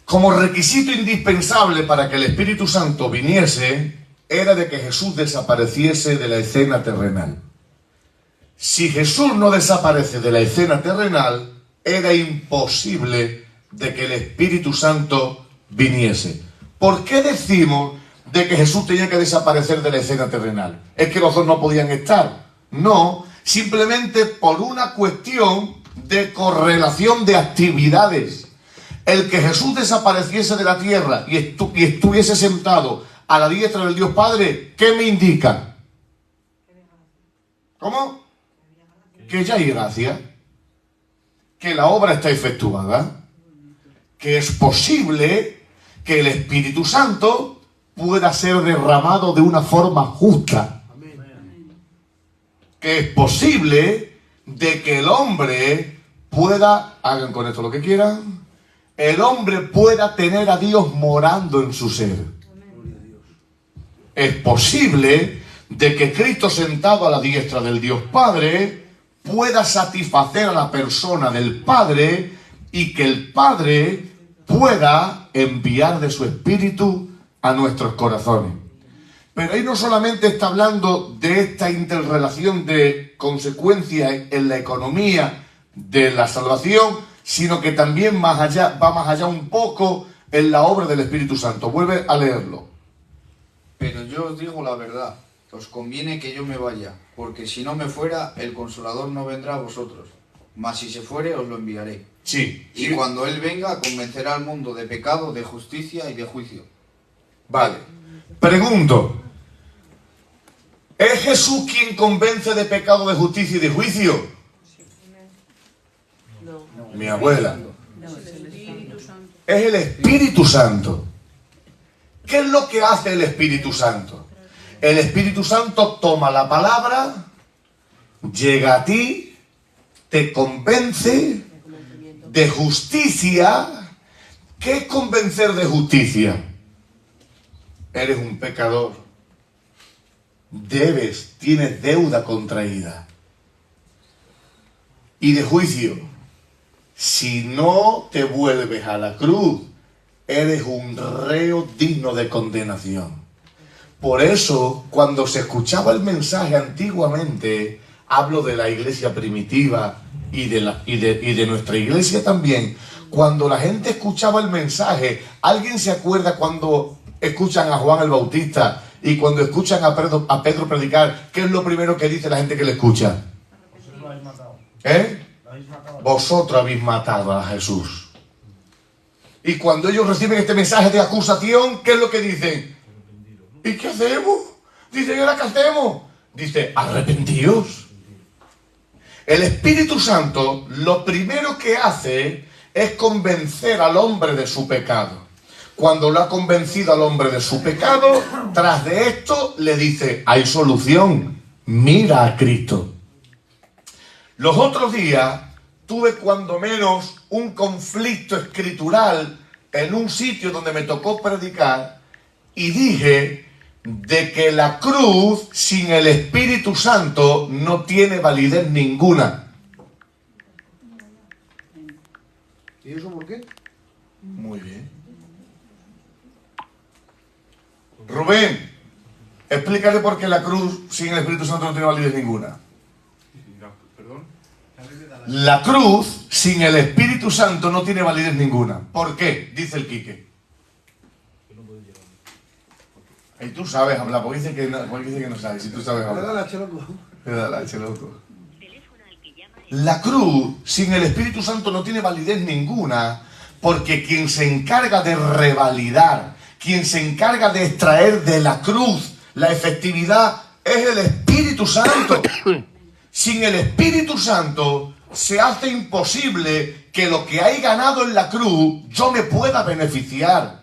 Como requisito indispensable para que el Espíritu Santo viniese, era de que Jesús desapareciese de la escena terrenal. Si Jesús no desaparece de la escena terrenal, era imposible de que el Espíritu Santo viniese. ¿Por qué decimos de que Jesús tenía que desaparecer de la escena terrenal? ¿Es que los dos no podían estar? No, simplemente por una cuestión de correlación de actividades. El que Jesús desapareciese de la tierra y estuviese sentado a la diestra del Dios Padre, ¿qué me indica? ¿Cómo? Que ya hay gracia, que la obra está efectuada, que es posible que el Espíritu Santo pueda ser derramado de una forma justa, que es posible de que el hombre pueda, hagan con esto lo que quieran, el hombre pueda tener a Dios morando en su ser. Es posible de que Cristo sentado a la diestra del Dios Padre pueda satisfacer a la persona del Padre y que el Padre pueda enviar de su Espíritu a nuestros corazones. Pero ahí no solamente está hablando de esta interrelación de consecuencias en la economía de la salvación, sino que también va más allá un poco en la obra del Espíritu Santo. Vuelve a leerlo.
Pero yo os digo la verdad, os conviene que yo me vaya, porque si no me fuera, el Consolador no vendrá a vosotros. Mas si se fuere, os lo enviaré.
Sí.
Y
sí.
cuando Él venga, convencerá al mundo de pecado, de justicia y de juicio.
Vale. Pregunto. ¿Es Jesús quien convence de pecado, de justicia y de juicio?
No,
Mi abuela.
no, es el Espíritu Santo.
Es el Espíritu Santo. ¿Qué es lo que hace el Espíritu Santo? El Espíritu Santo toma la palabra, llega a ti, te convence de justicia. ¿Qué es convencer de justicia? Eres un pecador. Tienes deuda contraída. Y de juicio. Si no te vuelves a la cruz, eres un reo digno de condenación. Por eso, cuando se escuchaba el mensaje antiguamente, hablo de la iglesia primitiva y de nuestra iglesia también. Cuando la gente escuchaba el mensaje, ¿alguien se acuerda cuando escuchan a Juan el Bautista y cuando escuchan a Pedro predicar, qué es lo primero que dice la gente que le escucha? Vosotros habéis matado a Jesús. Y cuando ellos reciben este mensaje de acusación, ¿qué es lo que dicen? ¿Y qué hacemos? Dice, ¿y ahora qué hacemos? Dice, arrepentíos. El Espíritu Santo lo primero que hace es convencer al hombre de su pecado. Cuando lo ha convencido al hombre de su pecado, tras de esto le dice, hay solución, mira a Cristo. Los otros días tuve cuando menos un conflicto escritural en un sitio donde me tocó predicar y dije de que la cruz sin el Espíritu Santo no tiene validez ninguna.
¿Y eso por qué?
Muy bien. Rubén, explícale por qué la cruz sin el Espíritu Santo no tiene validez ninguna. La cruz sin el Espíritu Santo no tiene validez ninguna. ¿Por qué? Dice el Quique. Y tú sabes hablar, porque dice que no sabes, si tú sabes hablar. La cruz sin el Espíritu Santo no tiene validez ninguna, porque quien se encarga de revalidar, quien se encarga de extraer de la cruz la efectividad es el Espíritu Santo. Sin el Espíritu Santo se hace imposible que lo que hay ganado en la cruz yo me pueda beneficiar.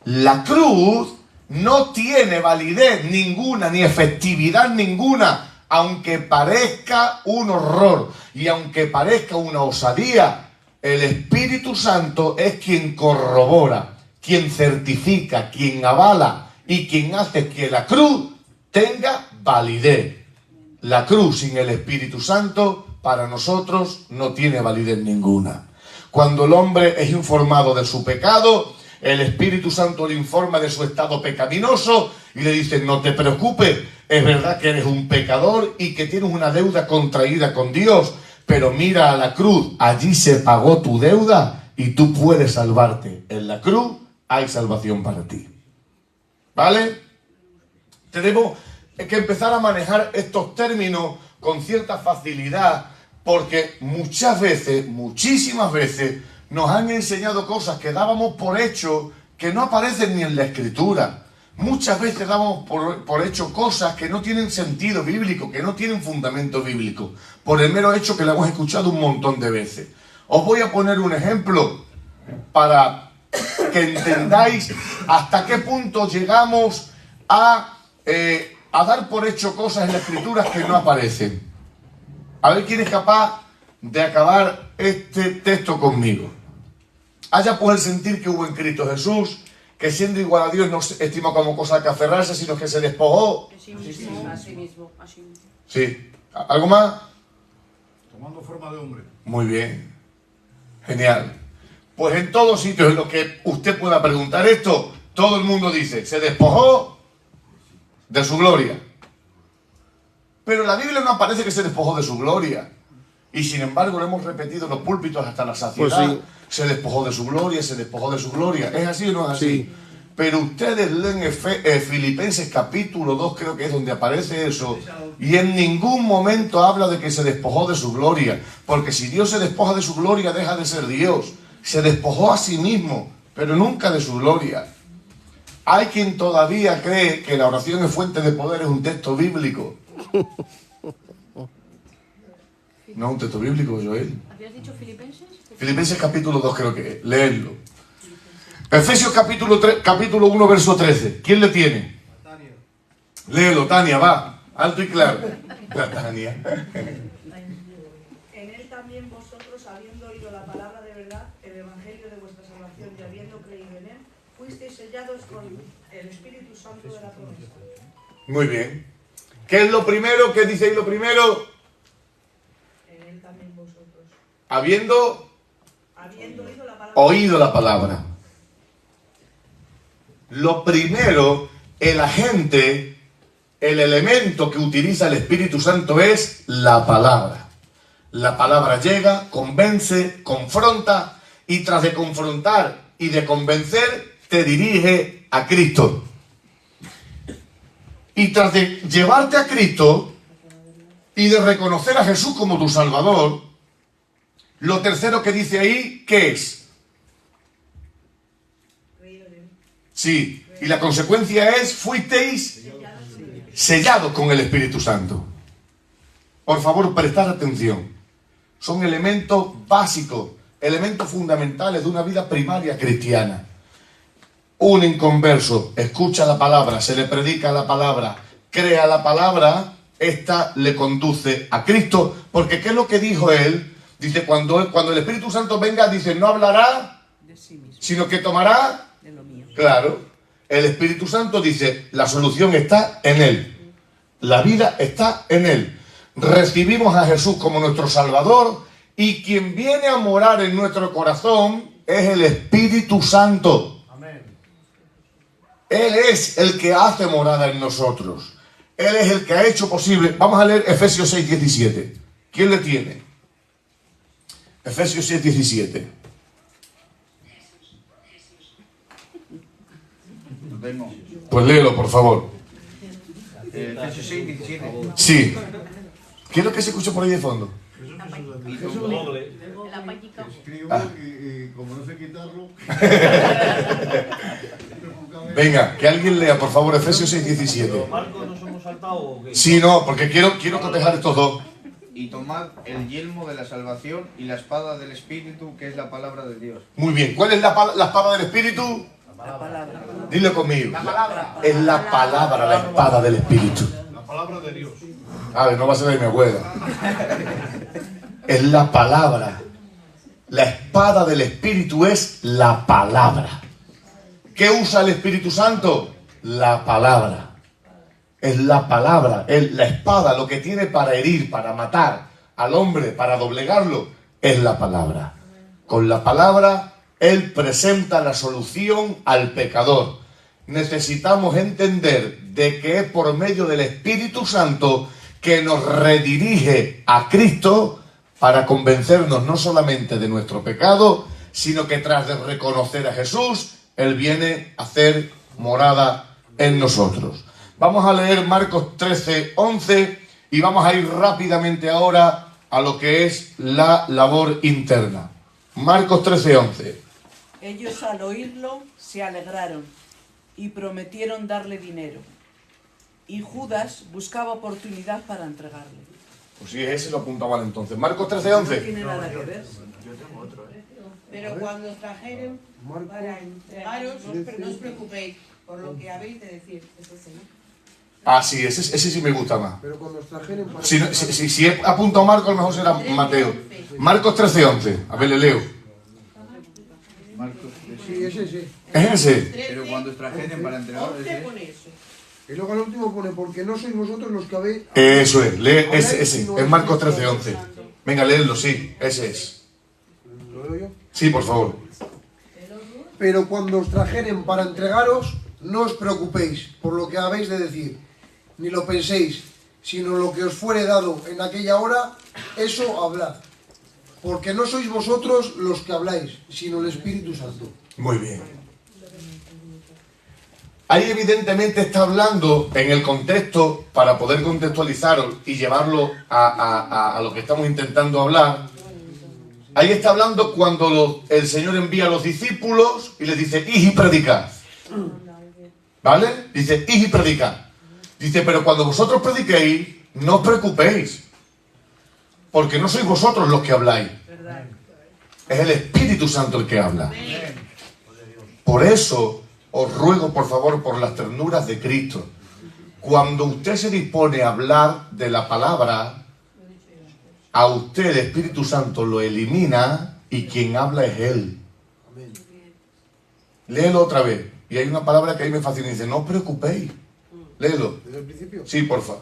La cruz no tiene validez ninguna ni efectividad ninguna, aunque parezca un horror y aunque parezca una osadía. El Espíritu Santo es quien corrobora, quien certifica, quien avala y quien hace que la cruz tenga validez. La cruz sin el Espíritu Santo para nosotros no tiene validez ninguna. Cuando el hombre es informado de su pecado, el Espíritu Santo le informa de su estado pecaminoso y le dice, no te preocupes, es verdad que eres un pecador y que tienes una deuda contraída con Dios, pero mira a la cruz, allí se pagó tu deuda y tú puedes salvarte. En la cruz hay salvación para ti. ¿Vale? Tenemos que empezar a manejar estos términos con cierta facilidad, porque muchas veces, muchísimas veces, nos han enseñado cosas que dábamos por hecho que no aparecen ni en la Escritura. Muchas veces damos por hecho cosas que no tienen sentido bíblico, que no tienen fundamento bíblico, por el mero hecho que la hemos escuchado un montón de veces. Os voy a poner un ejemplo para que entendáis hasta qué punto llegamos a dar por hecho cosas en las Escrituras que no aparecen. A ver quién es capaz de acabar este texto conmigo. Haya pues el sentir que hubo en Cristo Jesús, que siendo igual a Dios no se estimó como cosa que aferrarse, sino que se despojó.
Así mismo.
Sí. ¿Algo más?
Tomando forma de hombre.
Muy bien. Genial. Pues en todos sitios en los que usted pueda preguntar esto, todo el mundo dice, se despojó de su gloria. Pero en la Biblia no aparece que se despojó de su gloria. Y sin embargo lo hemos repetido en los púlpitos hasta la saciedad.
Pues sí.
Se despojó de su gloria, se despojó de su gloria. ¿Es así o no es así?
Sí.
Pero ustedes leen Filipenses capítulo 2, creo que es donde aparece eso. Y en ningún momento habla de que se despojó de su gloria. Porque si Dios se despoja de su gloria, deja de ser Dios. Se despojó a sí mismo, pero nunca de su gloria. Hay quien todavía cree que la oración es fuente de poder, es un texto bíblico. No es un texto bíblico, Joel.
¿Habías dicho Filipenses?
Filipenses capítulo 2 creo que es. Leedlo. Efesios capítulo 1, verso 13. ¿Quién le tiene?
Tania.
Léelo, Tania, va. Alto y claro. La Tania.
En él también vosotros, habiendo oído la palabra de verdad, el evangelio de vuestra salvación, y habiendo creído en él, fuisteis sellados con el Espíritu Santo de la promesa.
Muy bien. ¿Qué es lo primero? ¿Qué dice ahí lo primero?
En él también vosotros,
Habiendo
habiendo oído la palabra.
oído la palabra. Lo primero, el agente el elemento que utiliza el Espíritu Santo es la palabra. La palabra llega, convence, confronta, y tras de confrontar y de convencer, te dirige a Cristo. Y tras de llevarte a Cristo y de reconocer a Jesús como tu Salvador, lo tercero que dice ahí, ¿qué es? Sí, y la consecuencia es, fuisteis sellados con el Espíritu Santo. Por favor, prestad atención. Son elementos básicos, elementos fundamentales de una vida primaria cristiana. Un inconverso escucha la palabra, se le predica la palabra, crea la palabra, esta le conduce a Cristo, porque ¿qué es lo que dijo él? Dice, cuando el Espíritu Santo venga, dice, no hablará, sino que tomará de lo mío. Claro, el Espíritu Santo dice, la solución está en él, la vida está en él. Recibimos a Jesús como nuestro Salvador, y quien viene a morar en nuestro corazón es el Espíritu Santo. Amén. Él es el que hace morada en nosotros. Él es el que ha hecho posible. Vamos a leer Efesios 6:17. ¿Quién le tiene? Efesios 6:17. Pues léelo, por favor.
Efesios 6:17.
Sí. ¿Qué es lo que se escucha por ahí de fondo?
Escribo y como no sé quitarlo.
Venga, que alguien lea, por favor, Efesios 6:17.
¿Marcos nos hemos saltado o qué?
Sí, no, porque quiero cotejar estos dos.
Y tomad el yelmo de la salvación y la espada del Espíritu, que es la palabra de Dios.
Muy bien, ¿cuál es la espada del Espíritu?
La palabra.
Dile conmigo.
La palabra.
Es la palabra, la espada del Espíritu.
La palabra de Dios.
A ver, no va a ser de mi abuela. Es la palabra. La espada del Espíritu es la palabra. ¿Qué usa el Espíritu Santo? La palabra. Es la palabra. La espada, lo que tiene para herir, para matar al hombre, para doblegarlo, es la palabra. Con la palabra, Él presenta la solución al pecador. Necesitamos entender de que es por medio del Espíritu Santo que nos redirige a Cristo para convencernos no solamente de nuestro pecado, sino que tras de reconocer a Jesús, Él viene a hacer morada en nosotros. Vamos a leer Marcos 13:11 y vamos a ir rápidamente ahora a lo que es la labor interna. Marcos 13:11.
Ellos al oírlo se alegraron y prometieron darle dinero. Y Judas buscaba oportunidad para entregarle.
Pues sí, ese lo apuntaban entonces. Marcos 13:11.
No tiene nada que ver.
Yo tengo otro,
Pero cuando os trajeren para entregaros, no os preocupéis por lo que habéis de decir. Es ese, ¿no?
Ah, sí, ese sí me gusta más.
Pero cuando os trajeren para...
Si he apuntado Marcos, a lo mejor será Mateo. Marcos 13:11. A ver, le leo.
Marcos
Sí, ese sí.
¿Es ese?
Pero cuando os trajeren para entregaros,
Y luego al último pone, porque no sois vosotros los que habéis...
Eso es, lee ese. Es Marcos 13:11. Venga, léelo, sí, ese es.
¿Lo leo yo?
Sí, por favor.
Pero cuando os trajeren para entregaros, no os preocupéis por lo que habéis de decir, ni lo penséis, sino lo que os fuere dado en aquella hora, eso hablad. Porque no sois vosotros los que habláis, sino el Espíritu Santo.
Muy bien. Ahí evidentemente está hablando en el contexto, para poder contextualizarlo y llevarlo a lo que estamos intentando hablar. Ahí está hablando cuando el Señor envía a los discípulos y les dice, id y predicad. ¿Vale? Dice, id y predicad. Dice, pero cuando vosotros prediquéis, no os preocupéis, porque no sois vosotros los que habláis. Es el Espíritu Santo el que habla. Por eso os ruego, por favor, por las ternuras de Cristo, cuando usted se dispone a hablar de la palabra, a usted el Espíritu Santo lo elimina y quien habla es Él. Léelo otra vez. Y hay una palabra que ahí me fascina. Dice, no os preocupéis. Léelo.
¿Desde el principio?
Sí, porfa.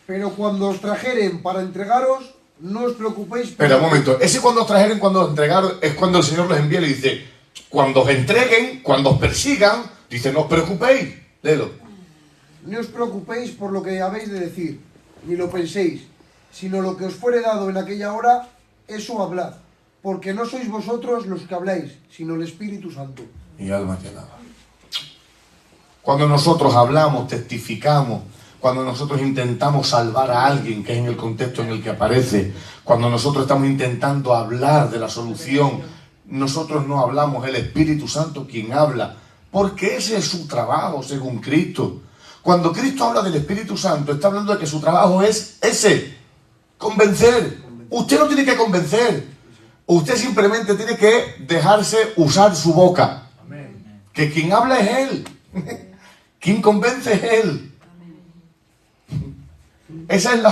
Pero cuando os trajeren para entregaros, no os preocupéis.
Espera un momento. Ese cuando os trajeren, cuando os entregaron, es cuando el Señor los envía y le dice, cuando os entreguen, cuando os persigan, dice, no os preocupéis. Léelo.
No os preocupéis por lo que habéis de decir, ni lo penséis, sino lo que os fuere dado en aquella hora, eso hablad, porque no sois vosotros los que habláis, sino el Espíritu Santo.
Mi alma te alaba. Cuando nosotros hablamos, testificamos, cuando nosotros intentamos salvar a alguien, que es en el contexto en el que aparece, cuando nosotros estamos intentando hablar de la solución, nosotros no hablamos, el Espíritu Santo quien habla, porque ese es su trabajo según Cristo. Cuando Cristo habla del Espíritu Santo, está hablando de que su trabajo es ese, convencer. Usted no tiene que convencer, usted simplemente tiene que dejarse usar su boca. Que quien habla es Él, quien convence es Él. Esa es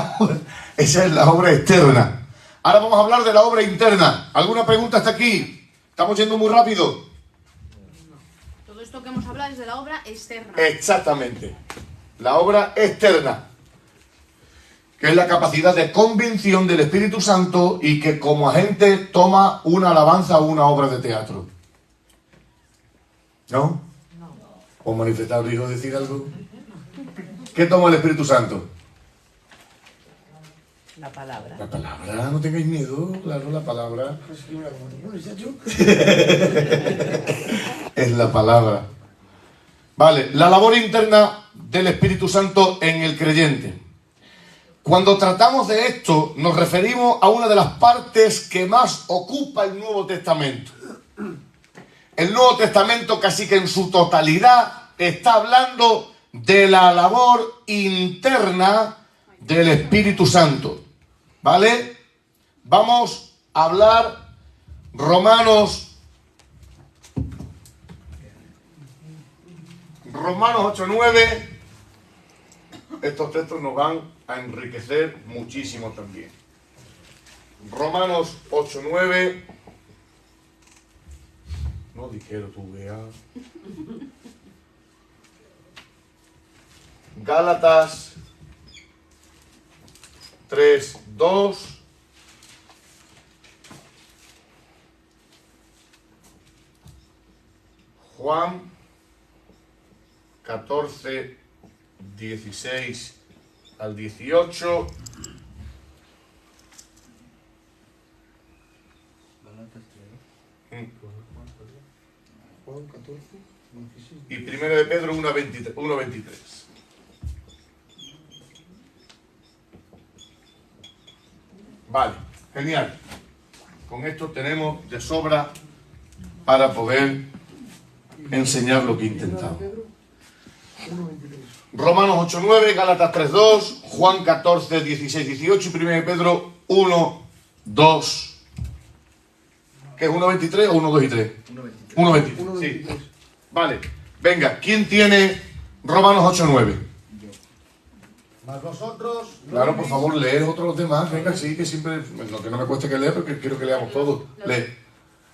la obra externa. Ahora vamos a hablar de la obra interna. ¿Alguna pregunta hasta aquí? Estamos yendo muy rápido.
Todo esto que hemos hablado es de la obra externa.
Exactamente. La obra externa, que es la capacidad de convicción del Espíritu Santo y que como agente toma una alabanza o una obra de teatro. ¿No? ¿O manifestar, dijo decir algo? ¿Qué toma el Espíritu Santo?
La palabra.
La palabra, no tengáis miedo, claro, la palabra. Es la palabra. Vale, la labor interna del Espíritu Santo en el creyente. Cuando tratamos de esto, nos referimos a una de las partes que más ocupa el Nuevo Testamento. El Nuevo Testamento, casi que en su totalidad, está hablando de la labor interna del Espíritu Santo. ¿Vale? Vamos a hablar Romanos 8:9. Estos textos nos van a enriquecer muchísimo también. Romanos 8:9. No dijero tú veas. Gálatas 3:2. Juan 14:16 al 18.
Juan 14, 16.
Y 1 de Pedro 1:23. Vale, genial. Con esto tenemos de sobra para poder enseñar lo que intentamos. Romanos 8:9, Gálatas 3:2, Juan 14:16, 18 y 1 de Pedro 1:2. ¿Qué es 1:23 o 1, 2 y 3? 1:23, sí. Vale, venga, ¿quién tiene Romanos 8:9?
Mas vosotros...
Claro, por favor, lee otros los demás. Venga, sí, que siempre... Lo que no me cueste que leer, porque quiero que leamos todos. Lee.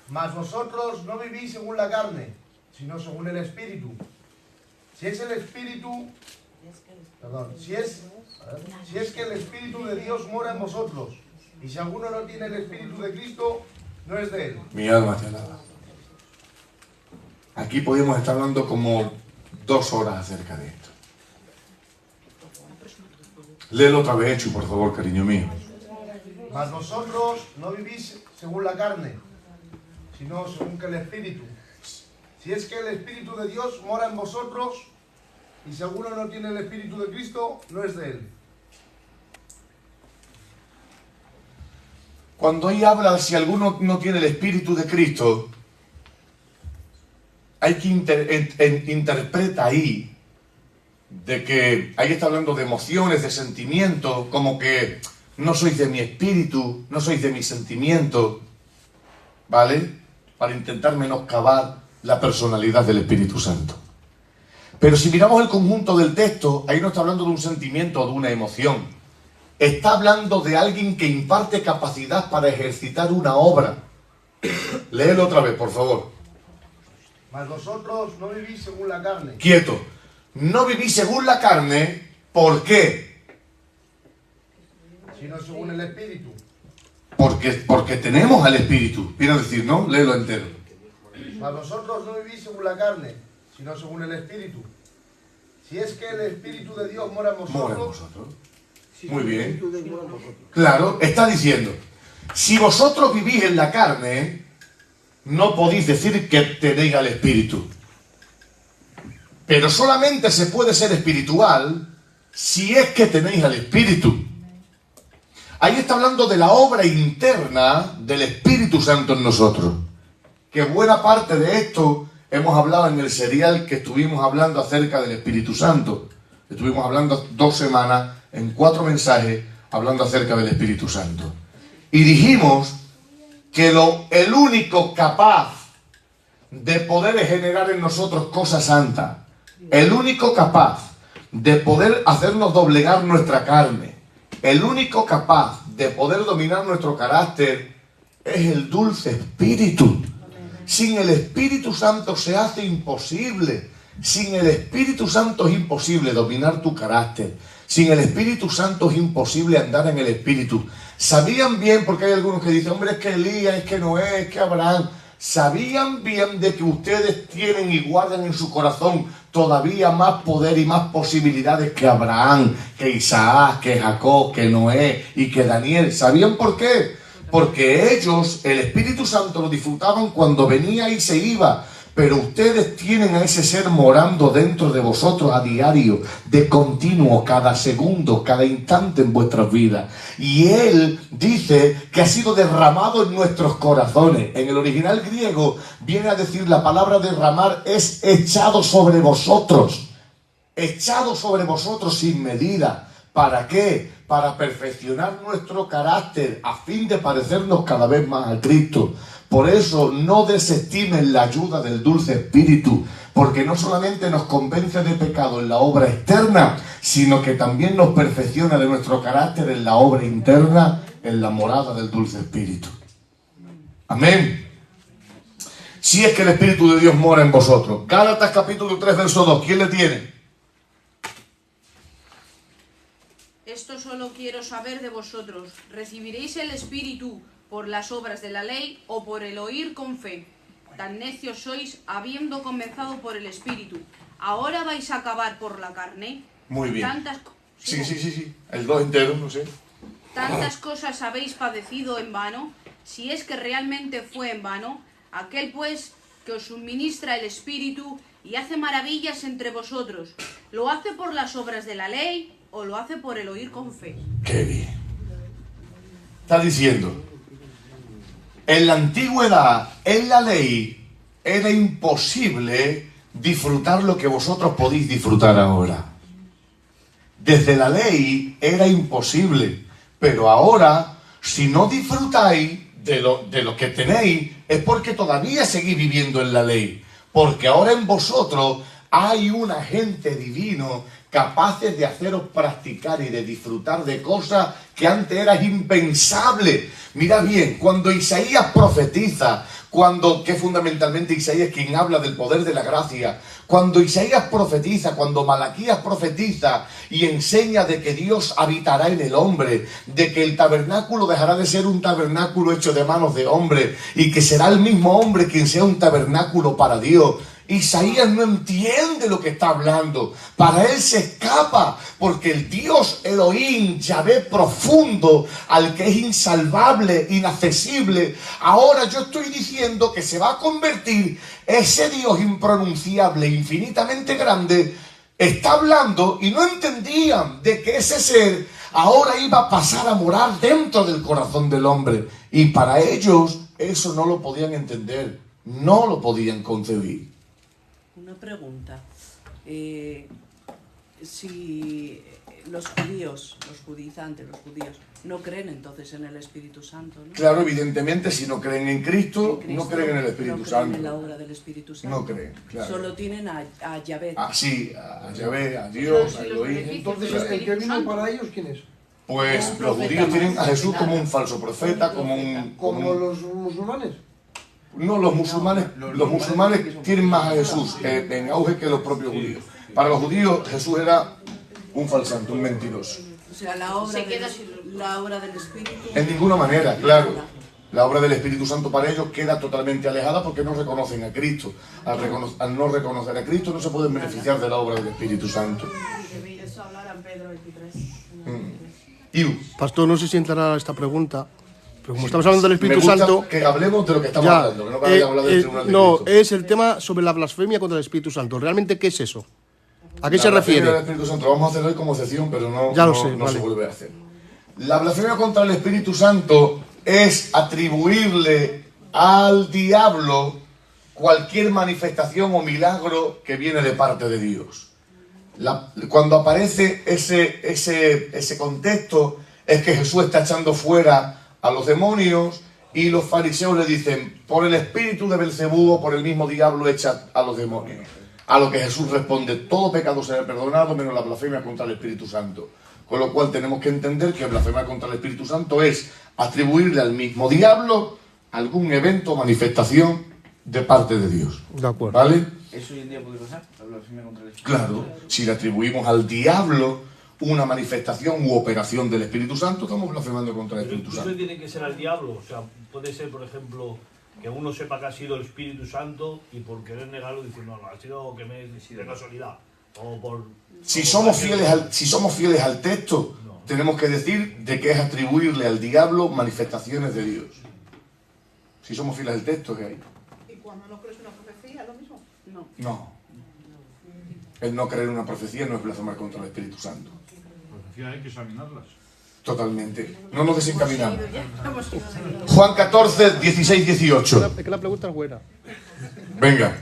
Mas vosotros no vivís según la carne, sino según el Espíritu. Si es el Espíritu... Perdón, si es que el Espíritu de Dios mora en vosotros, y si alguno no tiene el Espíritu de Cristo, no es de él.
Mi alma te alaba. Aquí podemos estar hablando como 2 horas acerca de esto. Léelo otra vez, Chu, por favor, cariño mío.
Mas vosotros no vivís según la carne, sino según que el Espíritu. Si es que el Espíritu de Dios mora en vosotros, y si alguno no tiene el Espíritu de Cristo, no es de él.
Cuando ahí habla, si alguno no tiene el Espíritu de Cristo, hay que interpreta ahí de que ahí está hablando de emociones, de sentimientos, como que no sois de mi espíritu, no sois de mis sentimientos, ¿vale? Para intentar menoscabar la personalidad del Espíritu Santo. Pero si miramos el conjunto del texto, ahí no está hablando de un sentimiento o de una emoción. Está hablando de alguien que imparte capacidad para ejercitar una obra. Léelo otra vez, por favor.
Mas vosotros no vivís según la carne.
Quieto. No vivís según la carne, ¿por qué?
Sino según el Espíritu.
Porque tenemos al Espíritu. Viene a decir, ¿no? Léelo entero.
Mas vosotros no vivís según la carne, sino según el Espíritu. Si es que el Espíritu de Dios mora en vosotros.
Mora en vosotros.
Si
Muy
el
bien.
Espíritu de Dios mora en vosotros.
Claro, está diciendo, si vosotros vivís en la carne, no podéis decir que tenéis al Espíritu. Pero solamente se puede ser espiritual si es que tenéis al Espíritu. Ahí está hablando de la obra interna del Espíritu Santo en nosotros. Que buena parte de esto hemos hablado en el serial que estuvimos hablando acerca del Espíritu Santo. Estuvimos hablando 2 semanas en 4 mensajes hablando acerca del Espíritu Santo. Y dijimos que el único capaz de poder generar en nosotros cosas santas, el único capaz de poder hacernos doblegar nuestra carne, el único capaz de poder dominar nuestro carácter es el dulce Espíritu. Sin el Espíritu Santo se hace imposible. Sin el Espíritu Santo es imposible dominar tu carácter. Sin el Espíritu Santo es imposible andar en el Espíritu. Sabían bien, porque hay algunos que dicen, hombre, es que Elías, es que Noé, es que Abraham. Sabían bien de que ustedes tienen y guardan en su corazón todavía más poder y más posibilidades que Abraham, que Isaac, que Jacob, que Noé y que Daniel. ¿Sabían por qué? Porque ellos, el Espíritu Santo lo disfrutaban cuando venía y se iba. Pero ustedes tienen a ese ser morando dentro de vosotros a diario, de continuo, cada segundo, cada instante en vuestras vidas. Y Él dice que ha sido derramado en nuestros corazones. En el original griego viene a decir la palabra derramar es echado sobre vosotros. Echado sobre vosotros sin medida. ¿Para qué? Para perfeccionar nuestro carácter a fin de parecernos cada vez más a Cristo. Por eso no desestimen la ayuda del dulce Espíritu, porque no solamente nos convence de pecado en la obra externa, sino que también nos perfecciona de nuestro carácter en la obra interna, en la morada del dulce Espíritu. Amén. Si es que el Espíritu de Dios mora en vosotros. Gálatas capítulo 3, verso 2. ¿Quién le tiene?
Esto solo quiero saber de vosotros. ¿Recibiréis el Espíritu por las obras de la ley o por el oír con fe? Tan necios sois, habiendo comenzado por el Espíritu. ¿Ahora vais a acabar por la carne?
Muy bien.
Sí.
Sí. El 2 entero, no sé.
¿Tantas cosas habéis padecido en vano? Si es que realmente fue en vano, aquel pues que os suministra el Espíritu y hace maravillas entre vosotros, ¿lo hace por las obras de la ley o lo hace por el oír con fe?
¡Qué bien! Está diciendo, en la antigüedad, en la ley, era imposible disfrutar lo que vosotros podéis disfrutar ahora. Desde la ley era imposible, pero ahora, si no disfrutáis de lo que tenéis, es porque todavía seguís viviendo en la ley. Porque ahora en vosotros hay un agente divino capaces de haceros practicar y de disfrutar de cosas que antes eran impensables. Mira bien, cuando Isaías profetiza, que fundamentalmente Isaías es quien habla del poder de la gracia, cuando Isaías profetiza, cuando Malaquías profetiza y enseña de que Dios habitará en el hombre, de que el tabernáculo dejará de ser un tabernáculo hecho de manos de hombre y que será el mismo hombre quien sea un tabernáculo para Dios, Isaías no entiende lo que está hablando. Para él se escapa, porque el Dios Elohim, Yahvé profundo, al que es insalvable, inaccesible, ahora yo estoy diciendo que se va a convertir ese Dios impronunciable, infinitamente grande. Está hablando y no entendían de que ese ser ahora iba a pasar a morar dentro del corazón del hombre. Y para ellos eso no lo podían entender, no lo podían concebir.
Una pregunta. Si los judíos, los judaizantes, los judíos, no creen entonces en el Espíritu Santo, ¿no?
Claro, evidentemente, si no creen en Cristo, no creen en el Espíritu
no
Santo.
creen en la obra del Espíritu Santo.
No creen, claro.
Solo tienen a Yahvé.
Sí, a Yahvé, a Dios, a Elohim.
Entonces, ¿el que vino para ellos quién es?
Pues los judíos tienen a Jesús como un falso profeta, como
los musulmanes.
No, los musulmanes tienen más a Jesús en auge que los propios judíos. Para los judíos Jesús era un falsante, un mentiroso.
O sea, la obra del Espíritu.
En ninguna manera, claro. La obra del Espíritu Santo para ellos queda totalmente alejada porque no reconocen a Cristo. Al no reconocer a Cristo no se pueden beneficiar de la obra del Espíritu Santo.
Eso hablar en Pedro 23.
Pastor, no sé si entrará esta pregunta, pero como estamos hablando del Espíritu
Me gusta
Santo...
que hablemos de lo que estamos hablando, que no vayamos a hablar del tribunal de
no,
Cristo.
es el tema sobre la blasfemia contra el Espíritu Santo. ¿Realmente qué es eso? ¿A qué se refiere?
La blasfemia del Espíritu Santo lo vamos a hacer hoy como excepción, pero no,
Ya lo
no,
sé,
no
vale.
se vuelve a hacer. La blasfemia contra el Espíritu Santo es atribuirle al diablo cualquier manifestación o milagro que viene de parte de Dios. Cuando aparece ese contexto es que Jesús está echando fuera a los demonios y los fariseos le dicen, por el espíritu de Belcebú o por el mismo diablo echa a los demonios. A lo que Jesús responde, todo pecado será perdonado menos la blasfemia contra el Espíritu Santo. Con lo cual tenemos que entender que blasfemia contra el Espíritu Santo es atribuirle al mismo diablo algún evento o manifestación de parte de Dios.
De acuerdo.
¿Vale?
¿Eso hoy en día puede pasar? ¿La blasfemia contra el Espíritu?
Claro, si le atribuimos al diablo una manifestación u operación del Espíritu Santo, estamos blasfemando contra el Espíritu
Eso
Santo.
tiene que ser al diablo, o sea, puede ser, por ejemplo, que uno sepa que ha sido el Espíritu Santo y por querer negarlo dice, no, ha sido que me de casualidad. O por...
Si somos fieles al texto, tenemos que decir de que es atribuirle al diablo manifestaciones de Dios. Si somos fieles al texto, ¿qué hay?
¿Y cuando no crees una profecía, es lo mismo? No.
No. El no creer una profecía no es blasfemar contra el Espíritu Santo.
Hay que examinarlas.
Totalmente. No nos desencaminamos.
Hemos ido seguido.
Juan 14, 16, 18.
Es que la pregunta es buena.
Venga.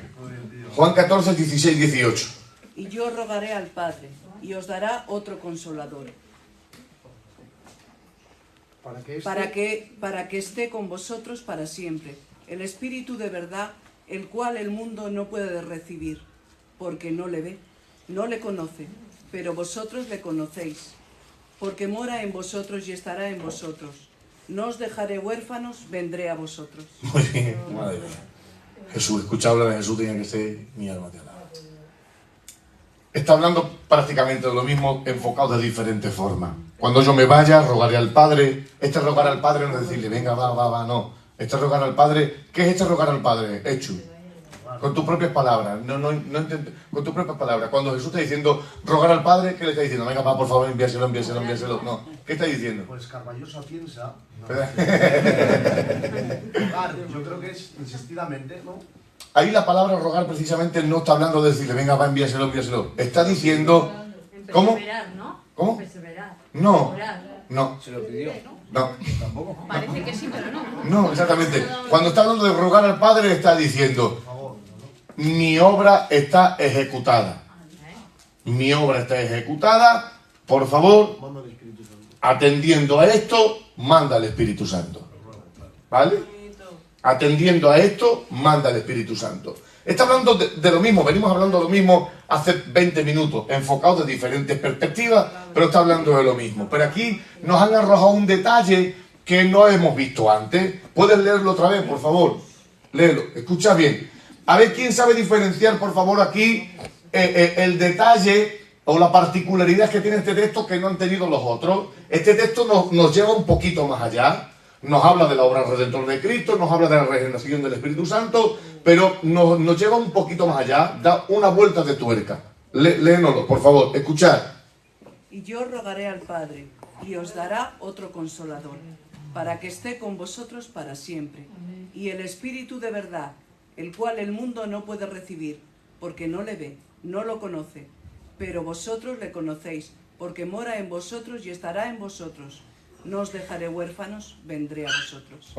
Juan 14, 16, 18.
Y yo rogaré al Padre, y os dará otro consolador, para que esté con vosotros para siempre, el Espíritu de verdad, el cual el mundo no puede recibir, porque no le ve, no le conoce, pero vosotros le conocéis, porque mora en vosotros y estará en vosotros. No os dejaré huérfanos, vendré a vosotros.
Muy bien, madre mía. Jesús, escucha hablar de Jesús, tenía que ser mi alma te alaba. Está hablando prácticamente de lo mismo, enfocado de diferentes formas. Cuando yo me vaya, rogaré al Padre. Este rogar al Padre no es decirle, venga, va, no. Este rogar al Padre, ¿qué es este rogar al Padre? Hecho. Con tus propias palabras. Con tus propias palabras. Cuando Jesús está diciendo rogar al Padre, ¿qué le está diciendo? Venga, va, por favor, envíaselo. No. ¿Qué está diciendo?
Pues Carballosa piensa...
Rogar,
yo creo que es insistidamente, ¿no?
Ahí la palabra rogar precisamente no está hablando de decirle, venga, va, envíaselo. Está diciendo... ¿Cómo? ¿Cómo? No. No.
¿Se lo pidió?
No.
¿Tampoco?
Parece que sí, pero no.
No, exactamente. Cuando está hablando de rogar al Padre, está diciendo, mi obra está ejecutada. Mi obra está ejecutada, por favor, atendiendo a esto, manda al Espíritu Santo. ¿Vale? Atendiendo a esto, manda al Espíritu Santo. Está hablando de lo mismo, venimos hablando de lo mismo hace 20 minutos, enfocados de diferentes perspectivas, pero está hablando de lo mismo. Pero aquí nos han arrojado un detalle que no hemos visto antes. ¿Puedes leerlo otra vez, por favor? Léelo, escucha bien. A ver, ¿quién sabe diferenciar, por favor, aquí el detalle o la particularidad que tiene este texto que no han tenido los otros? Este texto nos lleva un poquito más allá. Nos habla de la obra redentor de Cristo, nos habla de la regeneración del Espíritu Santo, pero nos lleva un poquito más allá, da una vuelta de tuerca. Léenoslo, por favor, escuchad.
Y yo rogaré al Padre, y os dará otro consolador, para que esté con vosotros para siempre. Y el Espíritu de verdad, el cual el mundo no puede recibir, porque no le ve, no lo conoce, pero vosotros le conocéis, porque mora en vosotros y estará en vosotros. No os dejaré huérfanos, vendré a vosotros.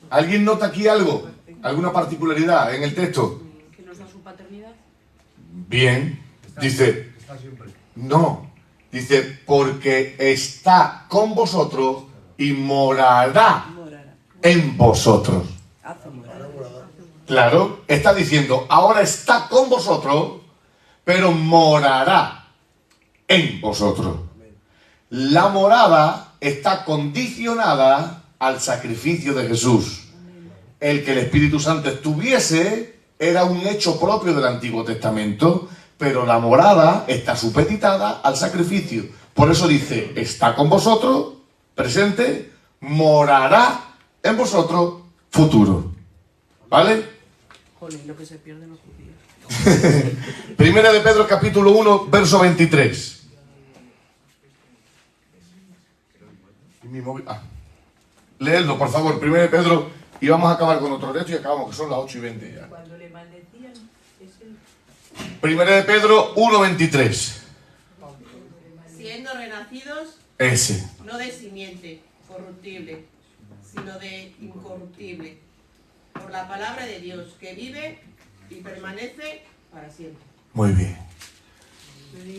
¿Alguien nota aquí algo? ¿Alguna particularidad en el texto?
¿Que nos da su paternidad?
Bien. Dice, no. Dice, porque está con vosotros y morará en vosotros. Claro, está diciendo, ahora está con vosotros, pero morará en vosotros. La morada está condicionada al sacrificio de Jesús. El que el Espíritu Santo estuviese era un hecho propio del Antiguo Testamento, pero la morada está supeditada al sacrificio. Por eso dice, está con vosotros, presente, morará en vosotros, futuro. ¿Vale?
Jolín, lo que se pierde en los judíos.
Primera de Pedro, capítulo 1, verso 23. Y mi móvil... Leedlo, por favor, Primera de Pedro, y vamos a acabar con otro texto y acabamos, que son las 8:20 ya.
Cuando le maldecían, es el...
Primera de Pedro 1, 23.
Siendo renacidos,
Ese.
no de simiente corruptible, sino de incorruptible, por la palabra de Dios, que vive y permanece para siempre.
Muy bien.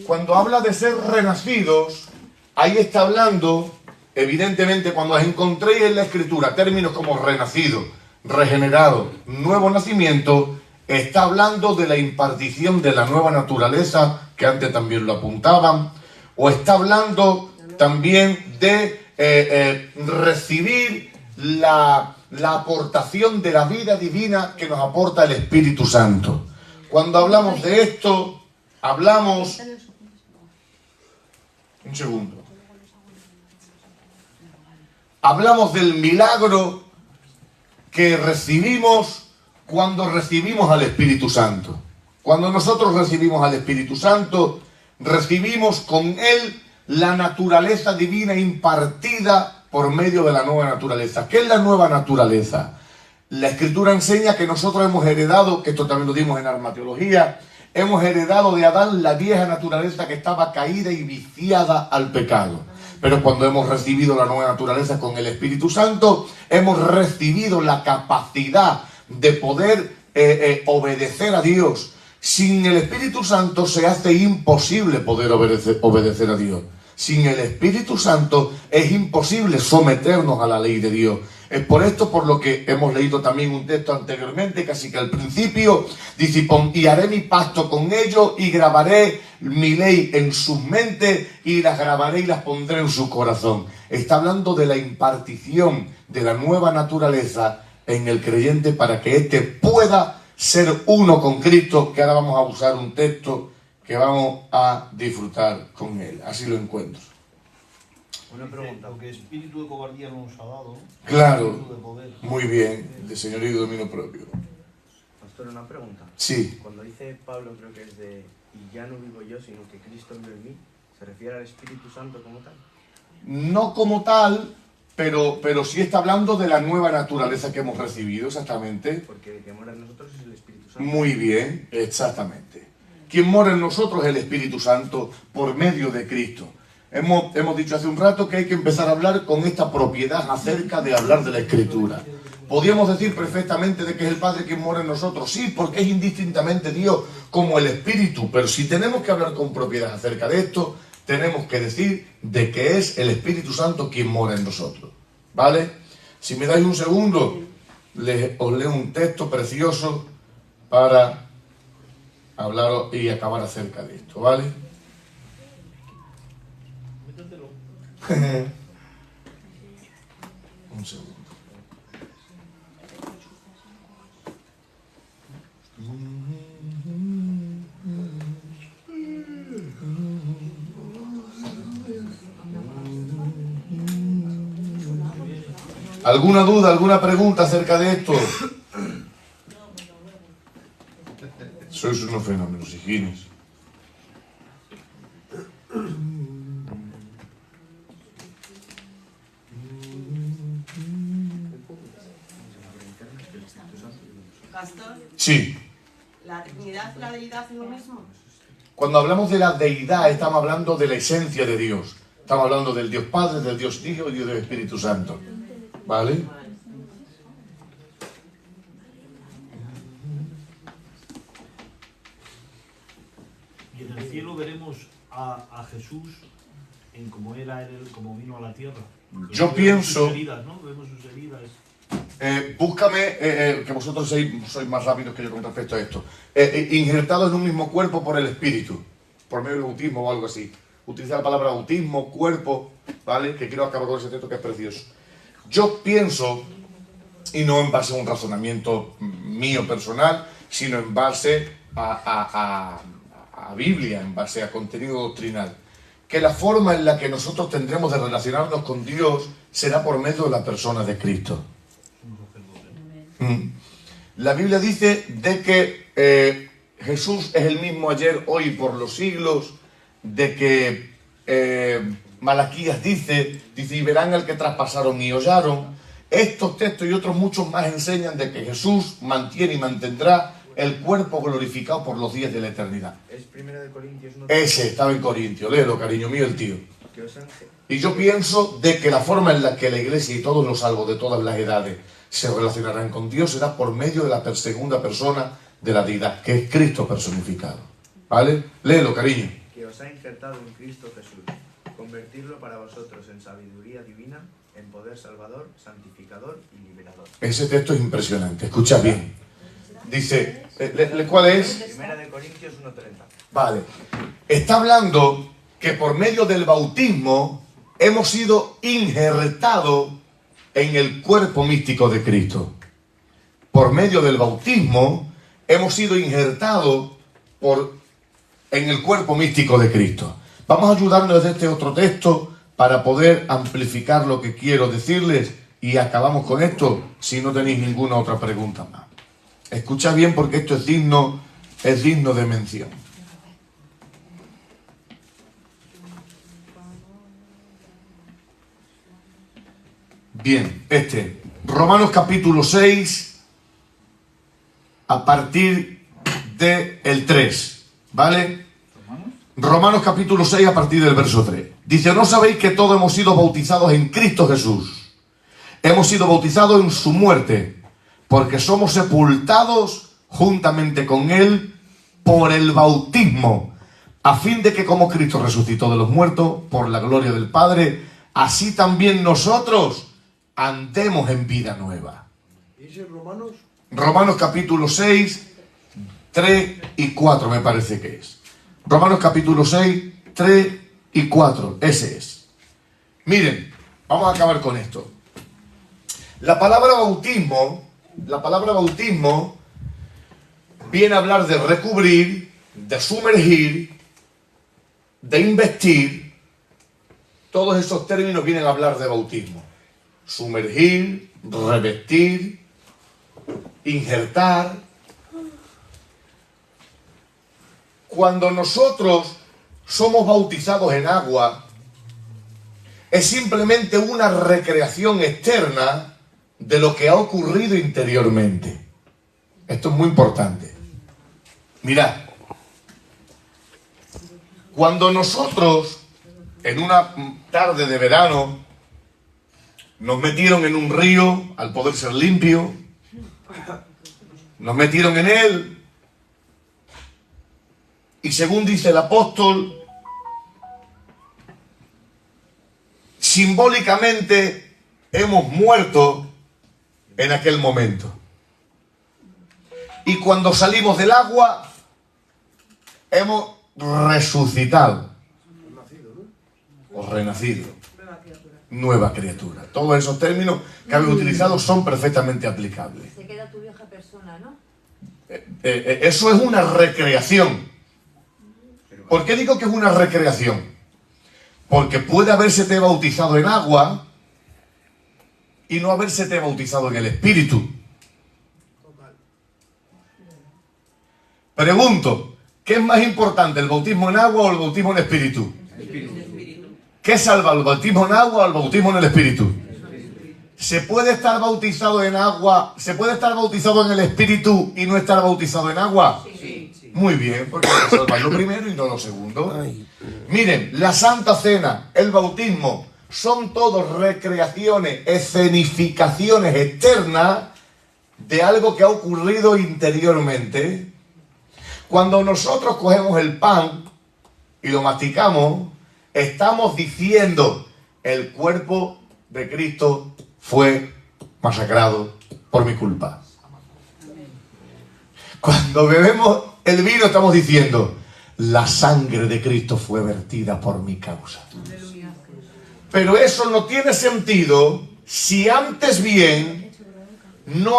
Cuando habla de ser renacidos, ahí está hablando, evidentemente, cuando os encontréis en la Escritura términos como renacido, regenerado, nuevo nacimiento, está hablando de la impartición de la nueva naturaleza, que antes también lo apuntaban, o está hablando también de recibir la aportación de la vida divina que nos aporta el Espíritu Santo. Cuando hablamos de esto, hablamos... Un segundo. Hablamos del milagro que recibimos cuando recibimos al Espíritu Santo. Cuando nosotros recibimos al Espíritu Santo, recibimos con Él la naturaleza divina impartida por medio de la nueva naturaleza. ¿Qué es la nueva naturaleza? La Escritura enseña que nosotros hemos heredado, que esto también lo dimos en armateología, hemos heredado de Adán la vieja naturaleza que estaba caída y viciada al pecado. Pero cuando hemos recibido la nueva naturaleza con el Espíritu Santo, hemos recibido la capacidad de poder obedecer a Dios. Sin el Espíritu Santo se hace imposible poder obedecer a Dios. Sin el Espíritu Santo es imposible someternos a la ley de Dios. Es por esto por lo que hemos leído también un texto anteriormente, casi que al principio, dice, y haré mi pacto con ellos y grabaré mi ley en sus mentes y las grabaré y las pondré en su corazón. Está hablando de la impartición de la nueva naturaleza en el creyente para que éste pueda ser uno con Cristo, que ahora vamos a usar un texto que vamos a disfrutar con él. Así lo encuentro.
Una pregunta, porque espíritu de cobardía no nos ha dado, ¿no?
Claro,
Espíritu de poder.
muy bien, de señorío y dominio propio.
Pastor, una pregunta.
Sí.
Cuando dice Pablo, creo que es de, y ya no vivo yo, sino que Cristo vive en mí, ¿se refiere al Espíritu Santo como tal?
No como tal, pero sí está hablando de la nueva naturaleza que hemos recibido, exactamente.
Porque el que mora en nosotros es el Espíritu Santo.
Muy bien, exactamente. Quien mora en nosotros es el Espíritu Santo por medio de Cristo. Hemos dicho hace un rato que hay que empezar a hablar con esta propiedad acerca de hablar de la Escritura. Podríamos decir perfectamente de que es el Padre quien mora en nosotros, sí, porque es indistintamente Dios como el Espíritu, pero si tenemos que hablar con propiedad acerca de esto, tenemos que decir de que es el Espíritu Santo quien mora en nosotros, ¿vale? Si me dais un segundo, os leo un texto precioso para hablar y acabar acerca de esto, ¿vale? Un segundo. ¿Alguna duda, alguna pregunta acerca de esto? Sois unos fenómenos, hijines.
Pastor,
Sí.
¿la Trinidad y la deidad es lo mismo?
Cuando hablamos de la deidad, estamos hablando de la esencia de Dios. Estamos hablando del Dios Padre, del Dios Hijo y del Espíritu Santo. ¿Vale?
Y en el cielo veremos a Jesús en cómo era él, cómo vino a la tierra.
Yo pienso...
Sus heridas, ¿no? Vemos sus heridas.
Búscame, que vosotros sois más rápidos que yo con respecto a esto. Injertados en un mismo cuerpo por el Espíritu, por medio del bautismo o algo así. Utiliza la palabra bautismo, cuerpo, ¿vale? Que quiero acabar con ese texto que es precioso. Yo pienso, y no en base a un razonamiento mío personal, sino en base a Biblia, en base a contenido doctrinal. que la forma en la que nosotros tendremos de relacionarnos con Dios será por medio de la persona de Cristo. La Biblia dice de que Jesús es el mismo ayer, hoy y por los siglos, de que Malaquías dice, y verán al que traspasaron y hollaron. Estos textos y otros muchos más enseñan de que Jesús mantiene y mantendrá el cuerpo glorificado por los días de la eternidad.
Es Primera de Corintios 1.
Ese estaba en Corintios, léelo, cariño mío, el tío. Y yo pienso de que la forma en la que la iglesia y todos los salvos de todas las edades se relacionarán con Dios será por medio de la segunda persona de la deidad, que es Cristo personificado. ¿Vale? Léelo, cariño.
Que os ha injertado en Cristo Jesús, convertirlo para vosotros en sabiduría divina, en poder salvador, santificador y liberador.
Ese texto es impresionante, escucha bien. Dice, ¿cuál es?
Primera de Corintios 1:30.
Vale. Está hablando que por medio del bautismo hemos sido injertados en el cuerpo místico de Cristo. Por medio del bautismo hemos sido injertados en el cuerpo místico de Cristo. Vamos a ayudarnos de este otro texto para poder amplificar lo que quiero decirles y acabamos con esto si no tenéis ninguna otra pregunta más. Escucha bien porque esto es digno de mención. Bien, Romanos capítulo 6, a partir del 3, ¿vale? Romanos capítulo 6, a partir del verso 3. Dice, ¿no sabéis que todos hemos sido bautizados en Cristo Jesús? Hemos sido bautizados en su muerte, porque somos sepultados juntamente con Él por el bautismo, a fin de que como Cristo resucitó de los muertos por la gloria del Padre, así también nosotros andemos en vida nueva.
¿Dice Romanos?
Romanos capítulo 6, 3 y 4 me parece que es. Romanos capítulo 6, 3 y 4, ese es. Miren, vamos a acabar con esto. La palabra bautismo viene a hablar de recubrir, de sumergir, de investir. Todos esos términos vienen a hablar de bautismo. Sumergir, revestir, injertar. Cuando nosotros somos bautizados en agua, es simplemente una recreación externa de lo que ha ocurrido interiormente. Esto es muy importante. Mirad, cuando nosotros, en una tarde de verano, nos metieron en un río, al poder ser limpio, nos metieron en él, y según dice el apóstol, simbólicamente hemos muerto en aquel momento. Y cuando salimos del agua, hemos resucitado. O renacido. Nueva criatura. Todos esos términos que habéis utilizado son perfectamente aplicables.
Se queda tu vieja persona, ¿no?
Eso es una recreación. ¿Por qué digo que es una recreación? Porque puede habérsete bautizado en agua y no habérsete bautizado en el Espíritu. Pregunto, ¿qué es más importante, el bautismo en agua o el bautismo en Espíritu? ¿Qué salva, el bautismo en agua o el bautismo en el Espíritu? ¿Se puede estar bautizado en agua, se puede estar bautizado en el Espíritu y no estar bautizado en agua? Sí. Muy bien, porque se salva lo primero y no lo segundo. Miren, la Santa Cena, el bautismo, son todos recreaciones, escenificaciones externas de algo que ha ocurrido interiormente. Cuando nosotros cogemos el pan y lo masticamos, estamos diciendo, el cuerpo de Cristo fue masacrado por mi culpa. Cuando bebemos el vino estamos diciendo, la sangre de Cristo fue vertida por mi causa. Pero eso no tiene sentido si antes bien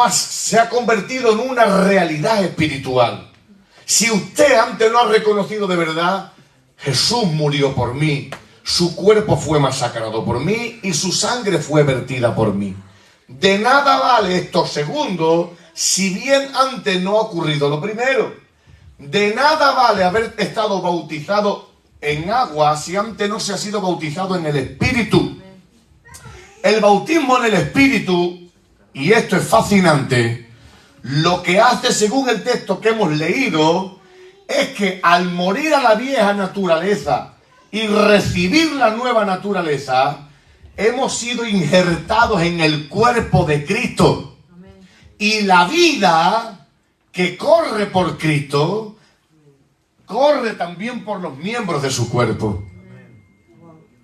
se ha convertido en una realidad espiritual. Si usted antes no ha reconocido de verdad Jesús murió por mí, su cuerpo fue masacrado por mí y su sangre fue vertida por mí. De nada vale estos segundos si bien antes no ha ocurrido lo primero. De nada vale haber estado bautizado en agua si antes no se ha sido bautizado en el Espíritu. El bautismo en el Espíritu, y esto es fascinante, lo que hace según el texto que hemos leído es que al morir a la vieja naturaleza y recibir la nueva naturaleza, hemos sido injertados en el cuerpo de Cristo. Y la vida que corre por Cristo, corre también por los miembros de su cuerpo.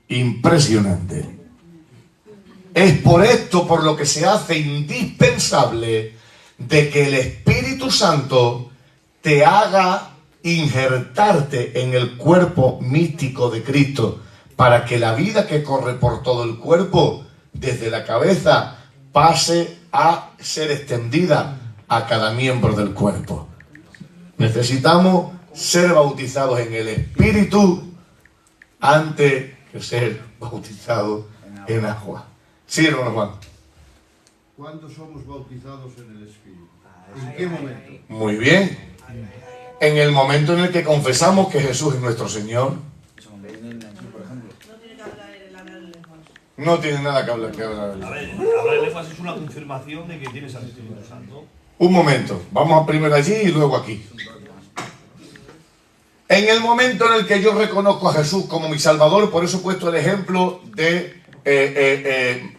Impresionante. Es por esto por lo que se hace indispensable de que el Espíritu Santo te haga injertarte en el cuerpo místico de Cristo, para que la vida que corre por todo el cuerpo, desde la cabeza, pase a ser extendida a cada miembro del cuerpo. Necesitamos ser bautizados en el Espíritu antes que ser bautizados en agua. Sí, hermano Juan.
¿Cuándo somos bautizados en el Espíritu? ¿En qué momento?
Muy bien. En el momento en el que confesamos que Jesús es nuestro Señor. No tiene nada que hablar.
A ver, hablar en lenguas es una confirmación de que tienes al Espíritu Santo.
Un momento, vamos a primero allí y luego aquí. En el momento en el que yo reconozco a Jesús como mi Salvador, por eso he puesto el ejemplo de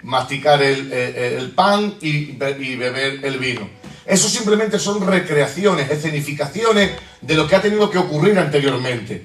masticar el pan y beber el vino. Eso simplemente son recreaciones, escenificaciones de lo que ha tenido que ocurrir anteriormente.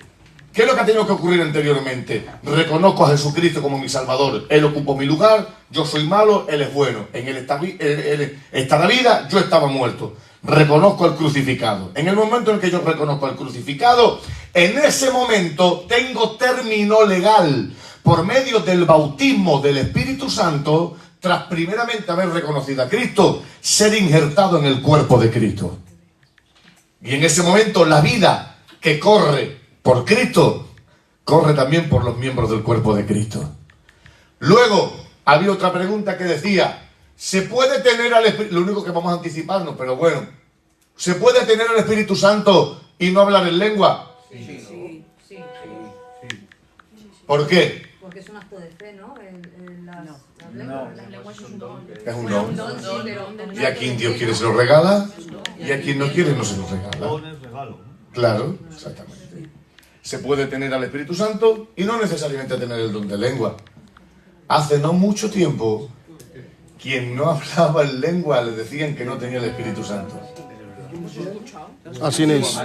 ¿Qué es lo que ha tenido que ocurrir anteriormente? Reconozco a Jesucristo como mi Salvador. Él ocupó mi lugar, yo soy malo, Él es bueno. En Él está la vida, yo estaba muerto. Reconozco al crucificado. En el momento en que yo reconozco al crucificado, en ese momento tengo término legal por medio del bautismo del Espíritu Santo, tras primeramente haber reconocido a Cristo, ser injertado en el cuerpo de Cristo. Y en ese momento la vida que corre por Cristo, corre también por los miembros del cuerpo de Cristo. Luego, había otra pregunta que decía, ¿se puede tener al Espíritu? Lo único que vamos a anticiparnos, pero bueno, ¿se puede tener al Espíritu Santo y no hablar en lengua?
Sí.
¿Por qué?
Porque es un acto de fe, ¿no?
Las lenguas es un don.
Es un don. Y a quien Dios quiere se lo regala, y a quien no quiere no se lo regala. Claro, exactamente. Se puede tener al Espíritu Santo y no necesariamente tener el don de lengua. Hace no mucho tiempo, quien no hablaba en lengua le decían que no tenía el Espíritu Santo.
Así es.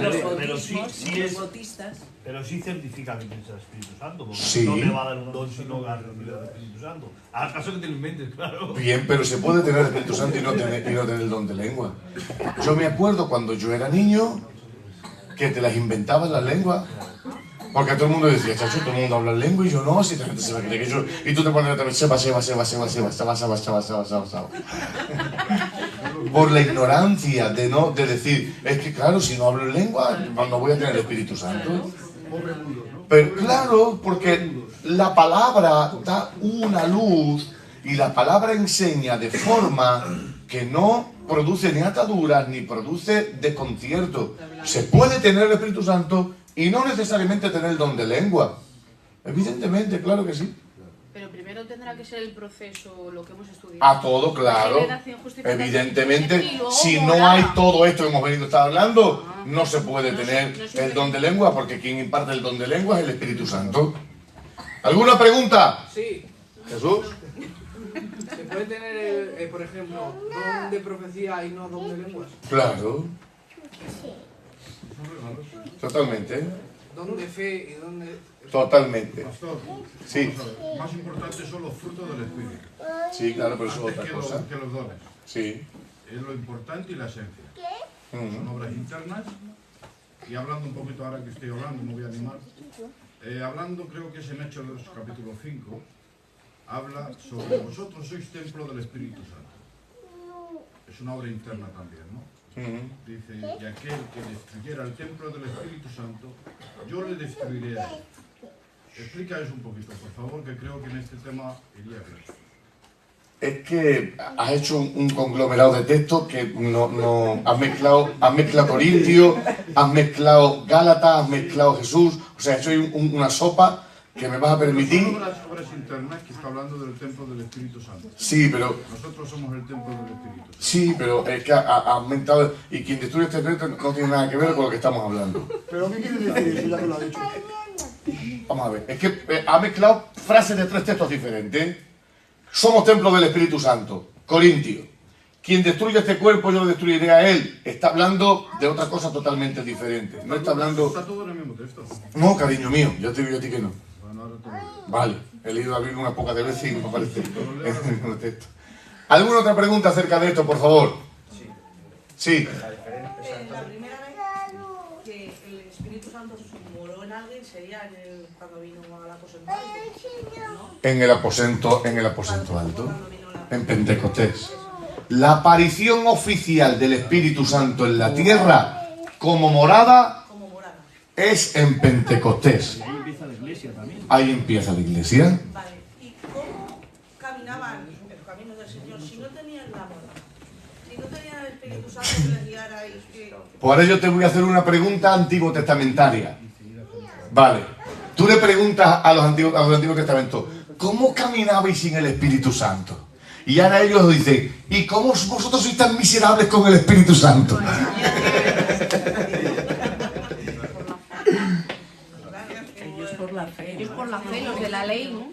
Pero sí certifica que tienes el Espíritu Santo, porque
Sí.
no te va a dar un don si no has recibido el Espíritu Santo. Al caso que te lo inventes, claro.
Bien, pero se puede tener el Espíritu Santo y no tener el don de lengua. Yo me acuerdo cuando yo era niño que te las inventaban las lenguas. Porque todo el mundo decía, chacho, todo el mundo habla lengua y yo no, si la gente se va a creer que yo... Y tú te pones a también, seba. Por la ignorancia de decir, es que claro, si no hablo en lengua, no voy a tener el Espíritu Santo. Pero claro, porque la palabra da una luz y la palabra enseña de forma que no produce ni ataduras ni produce desconcierto. Se puede tener el Espíritu Santo y no necesariamente tener el don de lengua. Evidentemente, claro que sí.
Pero primero tendrá que ser el proceso, lo que hemos estudiado.
A todo, claro.
Regeneración, justificación,
Evidentemente,
y luego
si no
morar.
hay todo esto que hemos venido a estar hablando, no se puede tener el don de lengua, porque quien imparte el don de lengua es el Espíritu Santo. ¿Alguna pregunta?
Sí.
Jesús.
¿Se puede tener, por ejemplo, don de profecía y no don de lenguas?
Claro. Totalmente.
Don de fe y don de...
Totalmente.
Pastor,
Sí.
vamos a ver, más importantes son los frutos del Espíritu.
Sí, claro, pero eso es
Antes
otra
que
cosa.
que los dones.
Sí.
Es lo importante y la esencia.
Ujú.
Son obras internas. Y hablando un poquito ahora que estoy hablando, me voy a animar. Hablando, creo que es en Hechos capítulo 5, habla sobre vosotros sois templo del Espíritu Santo. Es una obra interna también, ¿no? Dice, y aquel que destruyera el templo del Espíritu Santo, yo le destruiré a él. Explica eso un poquito, por favor, que creo que en este tema iría bien.
Es que has hecho un conglomerado de textos que no has mezclado Corintios, has mezclado Gálatas, has mezclado Jesús, o sea, has hecho una sopa que me vas a permitir.
Las obras internas que está hablando del templo del Espíritu Santo.
Sí, pero
nosotros somos el templo del Espíritu Santo.
sí, pero es que has mentado, y quien destruye este texto no tiene nada que ver con lo que estamos hablando.
¿Pero qué quieres decir eso, ya que lo ha dicho?
Vamos a ver, es que ha mezclado frases de 3 textos diferentes. Somos templo del Espíritu Santo. Corintios. Quien destruya este cuerpo, yo lo destruiré a él. Está hablando de otra cosa totalmente diferente. No está hablando...
Está todo en el mismo texto.
No, cariño mío, yo te digo a ti que no.
Bueno, ahora todo.
Vale, he leído la Biblia unas pocas de veces y me parece en el mismo texto. ¿Alguna otra pregunta acerca de esto, por favor? Sí.
La primera vez que el Espíritu Santo se moró en alguien sería cuando vino al aposento alto, ¿no?
En el aposento alto, en Pentecostés. La aparición oficial del Espíritu Santo en la tierra como morada es en Pentecostés.
Ahí empieza la iglesia también.
Ahí empieza la iglesia.
Vale, ¿y cómo caminaban el camino del Señor si no tenían la morada? Si no tenían el Espíritu Santo que les guiara y que...
Por ello te voy a hacer una pregunta antiguo testamentaria. Vale. Tú le preguntas a los Antiguos Testamentos, ¿cómo caminabais sin el Espíritu Santo? Y ahora ellos dicen, ¿y cómo vosotros sois tan miserables con el Espíritu Santo?
Ellos por la fe.
Ellos por la fe, los de la ley, ¿no?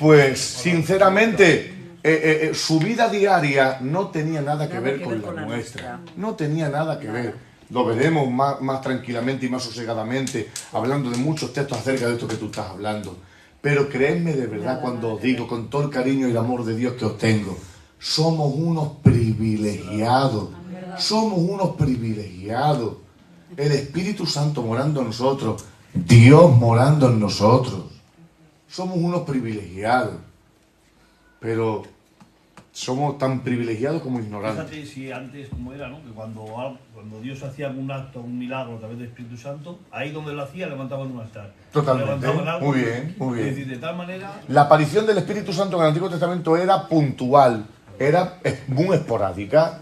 Pues, sinceramente, su vida diaria no tenía nada que ver con la nuestra. No tenía nada que ver. Lo veremos más tranquilamente y más sosegadamente, hablando de muchos textos acerca de esto que tú estás hablando. Pero creedme de verdad cuando os digo, con todo el cariño y el amor de Dios que os tengo, somos unos privilegiados. Somos unos privilegiados. El Espíritu Santo morando en nosotros, Dios morando en nosotros. Somos unos privilegiados. Pero somos tan privilegiados como ignorantes.
Fíjate si antes como era, ¿no? Que cuando Dios hacía un acto, un milagro a través del Espíritu Santo, ahí donde lo hacía levantaban un altar.
Totalmente.
Levantaban algo.
Muy bien, muy bien.
Es decir, de tal manera...
La aparición del Espíritu Santo en el Antiguo Testamento era puntual, era muy esporádica,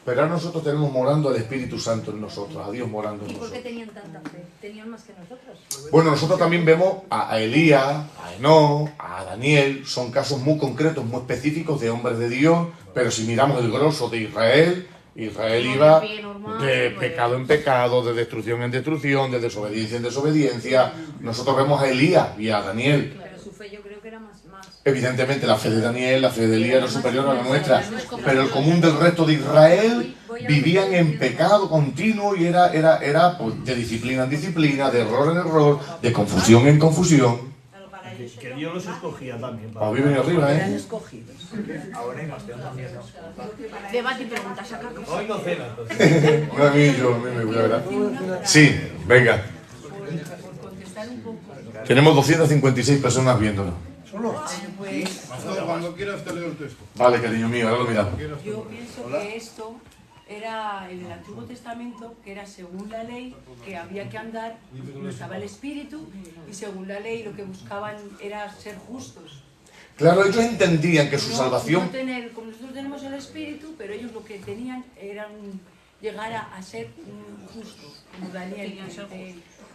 pero ahora nosotros tenemos morando al Espíritu Santo en nosotros, a Dios morando en
¿Y por
nosotros.
qué tenían tanta fe? ¿Tenían más que nosotros?
Bueno, nosotros también vemos a Elías, a Enoc, a Daniel, son casos muy concretos, muy específicos de hombres de Dios, pero si miramos el grosso de Israel iba de pecado en pecado, de destrucción en destrucción, de desobediencia en desobediencia. Nosotros vemos a Elías y a Daniel.
Pero su fe yo creo que era más.
Evidentemente la fe de Daniel, la fe de Elías era superior a la nuestra, pero el común del resto de Israel vivían en pecado continuo y era pues, de disciplina en disciplina, de error en error, de confusión en confusión.
Que Dios los escogía también.
Para vivir arriba,
Eran escogidos.
Ahora hay más de una mierda.
Debate y preguntas acá.
Hoy no cena, entonces.
No, a mí me gusta, ¿verdad? Sí, venga.
Por contestar un poco.
Tenemos 256 personas viéndolo.
Cuando quieras te leo el texto.
Vale, cariño mío, ahora lo miramos.
Yo pienso que esto era en el Antiguo Testamento, que era según la ley, que había que andar, no estaba el Espíritu, y según la ley lo que buscaban era ser justos.
Claro, ellos entendían que su salvación...
No tener, como nosotros tenemos el Espíritu, pero ellos lo que tenían era llegar a ser justos, como Daniel.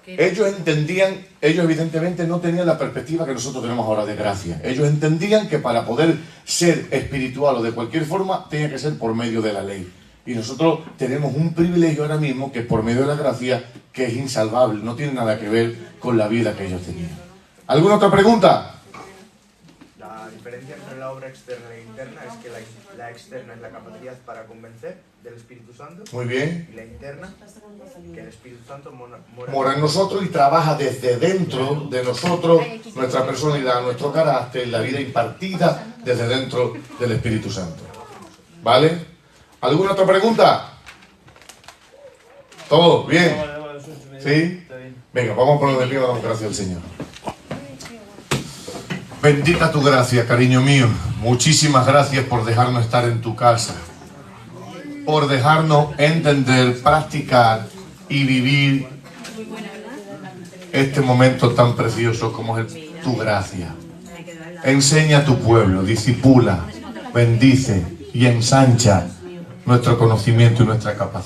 Ellos entendían, ellos evidentemente no tenían la perspectiva que nosotros tenemos ahora de gracia. Ellos entendían que para poder ser espiritual o de cualquier forma tenía que ser por medio de la ley. Y nosotros tenemos un privilegio ahora mismo que es por medio de la gracia, que es insalvable, no tiene nada que ver con la vida que ellos tenían. ¿Alguna otra pregunta?
La diferencia entre la obra externa e interna es que la externa es la capacidad para convencer del Espíritu Santo.
Muy bien.
Y la interna, que el Espíritu Santo
Mora en nosotros y trabaja desde dentro de nosotros, nuestra personalidad, nuestro carácter, la vida impartida desde dentro del Espíritu Santo. ¿Vale? ¿Alguna otra pregunta? ¿Todo bien? ¿Sí? Venga, vamos a poner de pie y damos gracias al Señor. Bendita tu gracia, cariño mío. Muchísimas gracias por dejarnos estar en tu casa. por dejarnos entender, practicar y vivir este momento tan precioso como es tu gracia. Enseña a tu pueblo, disipula, bendice y ensancha nuestro conocimiento y nuestra capacidad.